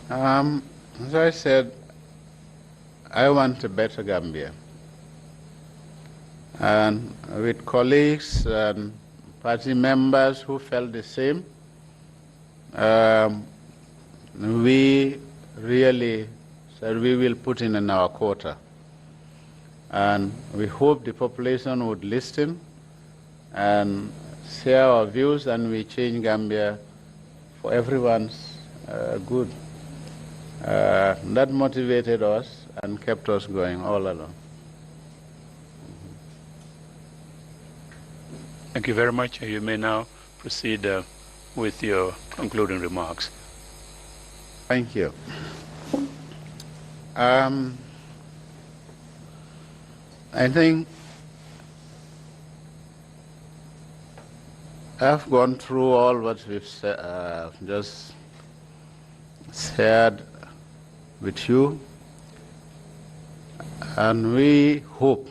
As I said, I want a better Gambia. And with colleagues and party members who felt the same, we really said we will put in our quota. And we hope the population would listen and share our views, and we change Gambia for everyone's good. That motivated us and kept us going all along. Thank you very much. You may now proceed with your concluding remarks. Thank you. I think I've gone through all what we've just shared with you, and we hope,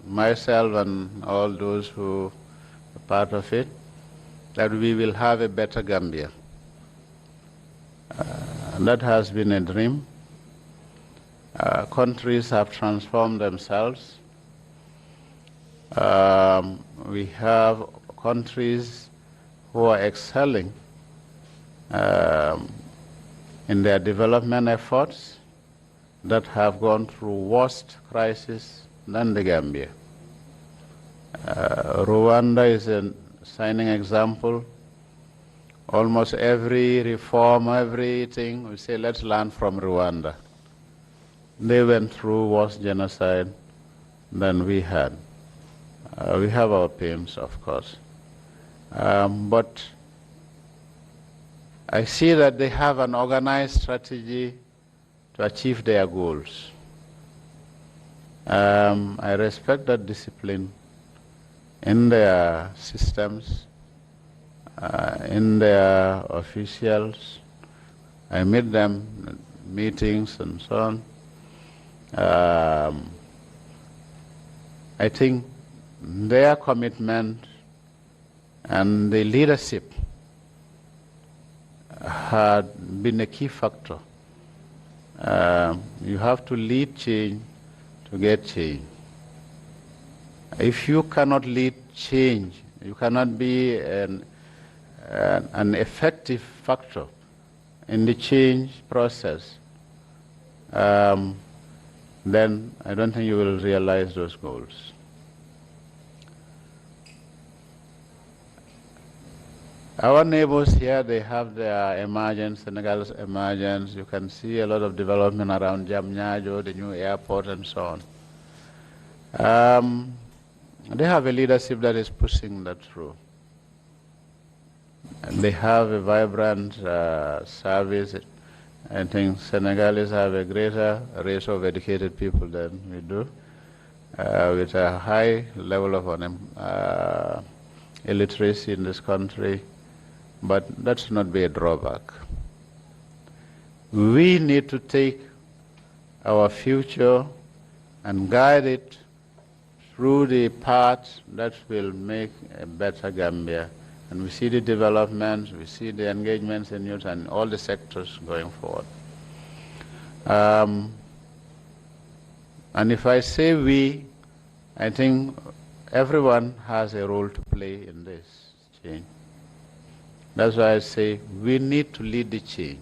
myself and all those who are part of it, that we will have a better Gambia. That has been a dream. Countries have transformed themselves. We have countries who are excelling in their development efforts that have gone through worse crisis than the Gambia. Rwanda is a shining example. Almost every reform, everything, we say, let's learn from Rwanda. They went through worse genocide than we had. We have our pains, of course. But I see that they have an organized strategy to achieve their goals. I respect that discipline in their systems, in their officials. I meet them at meetings and so on. I think their commitment and the leadership had been a key factor. You have to lead change to get change. If you cannot lead change, you cannot be an effective factor in the change process, then I don't think you will realize those goals. Our neighbors here, they have their emergence, Senegal's emergence. You can see a lot of development around Diamniadio, the new airport, and so on. They have a leadership that is pushing that through. And they have a vibrant service. I think Senegalese have a greater ratio of educated people than we do, with a high level of illiteracy in this country. But that should not be a drawback. We need to take our future and guide it through the path that will make a better Gambia. And we see the developments, we see the engagements in youth and all the sectors going forward. And if I say we, I think everyone has a role to play in this change. That's why I say we need to lead the change.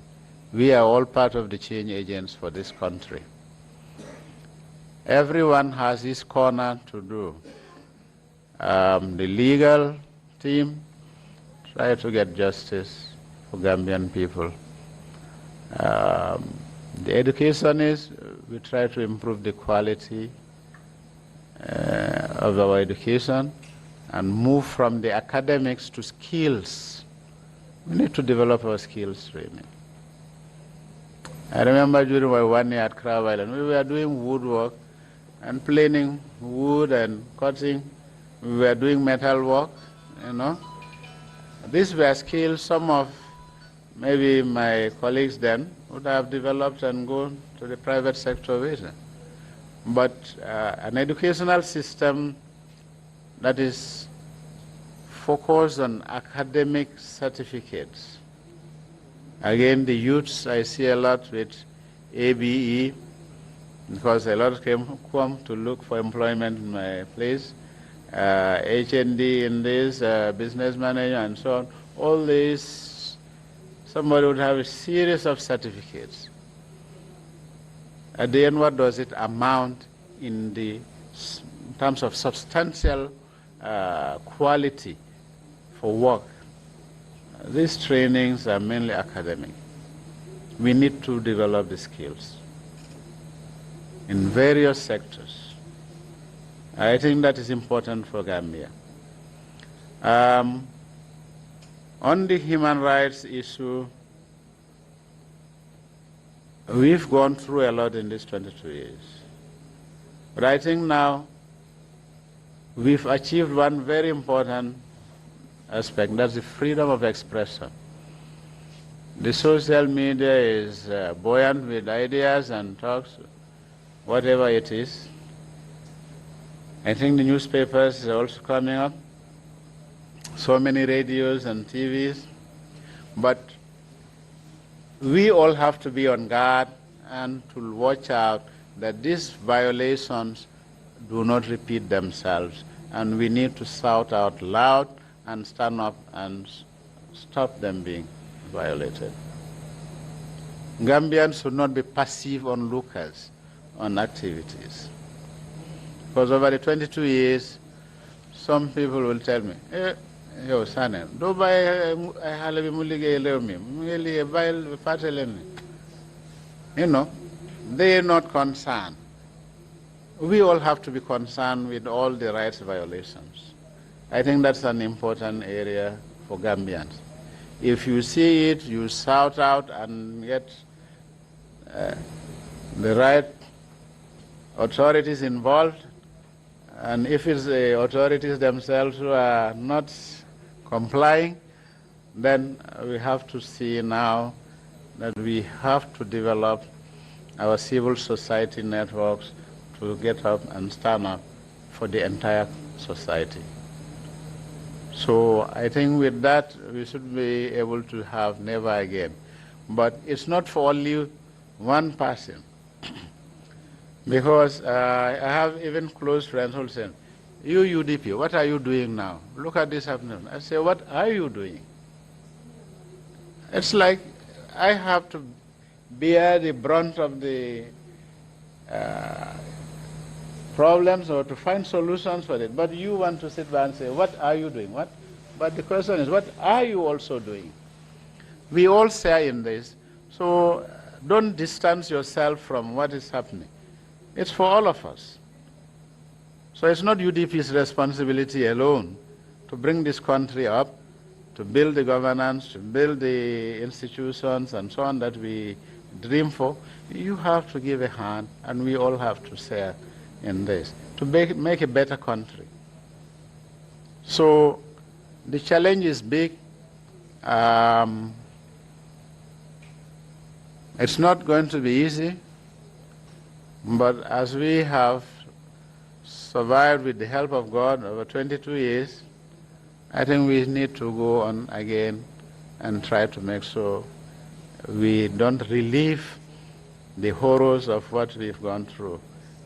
We are all part of the change agents for this country. Everyone has his corner to do. The legal team, try to get justice for Gambian people. The educationists, we try to improve the quality of our education and move from the academics to skills. We need to develop our skills training. I remember during my 1 year at Crab Island, we were doing woodwork and planing wood and cutting. We were doing metal work, you know. These were skills some of maybe my colleagues then would have developed and gone to the private sector with. But an educational system that is focused on academic certificates. Again, the youths I see a lot with ABE, because a lot come to look for employment in my place. HND in this, business manager and so on. All these, somebody would have a series of certificates. At the end, what does it amount in terms of substantial quality for work? These trainings are mainly academic. We need to develop the skills in various sectors. I think that is important for Gambia. On the human rights issue, we've gone through a lot in these 22 years. But I think now we've achieved one very important aspect, that's the freedom of expression. The social media is buoyant with ideas and talks, whatever it is. I think the newspapers are also coming up, so many radios and TVs, but we all have to be on guard and to watch out that these violations do not repeat themselves, and we need to shout out loud and stand up and stop them being violated. Gambians should not be passive onlookers on activities. Because over the 22 years, some people will tell me, yo, Sanneh, do buy halabi mulige lewmi, muli bail fateleni. You know, they are not concerned. We all have to be concerned with all the rights violations. I think that's an important area for Gambians. If you see it, you shout out and get the right authorities involved. And if it's the authorities themselves who are not complying, then we have to see now that we have to develop our civil society networks to get up and stand up for the entire society. So I think with that, we should be able to have never again. But it's not for only one person. Because I have even close friends who say, you UDP, what are you doing now? Look at this happening. I say, what are you doing? It's like I have to bear the brunt of the problems or to find solutions for it. But you want to sit back and say, what are you doing? What? But the question is, what are you also doing? We all share in this. So don't distance yourself from what is happening. It's for all of us. So it's not UDP's responsibility alone to bring this country up, to build the governance, to build the institutions and so on that we dream for. You have to give a hand, and we all have to share in this to make a better country. So the challenge is big. It's not going to be easy. But as we have survived with the help of God over 22 years, I think we need to go on again and try to make sure we don't relive the horrors of what we've gone through,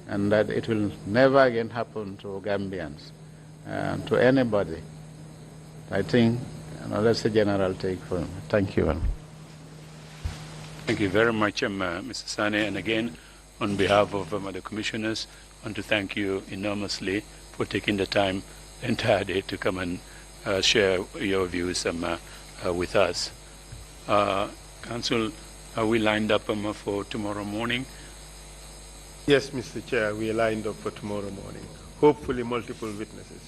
and that it will never again happen to Gambians, to anybody. I think that's a general take for me. Thank you. Thank you very much, Mr. Sanneh, and again, on behalf of the commissioners, I want to thank you enormously for taking the time the entire day to come and share your views with us. Council, are we lined up for tomorrow morning? Yes, Mr. Chair, we are lined up for tomorrow morning. Hopefully multiple witnesses.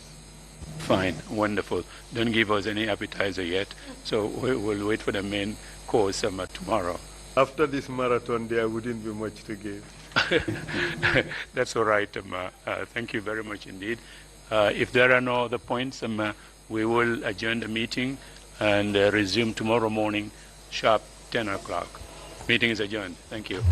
Fine, wonderful. Don't give us any appetizer yet, so we'll wait for the main course tomorrow. After this marathon, there wouldn't be much to give. That's all right. Thank you very much indeed. If there are no other points, we will adjourn the meeting and resume tomorrow morning, sharp 10 o'clock. Meeting is adjourned. Thank you.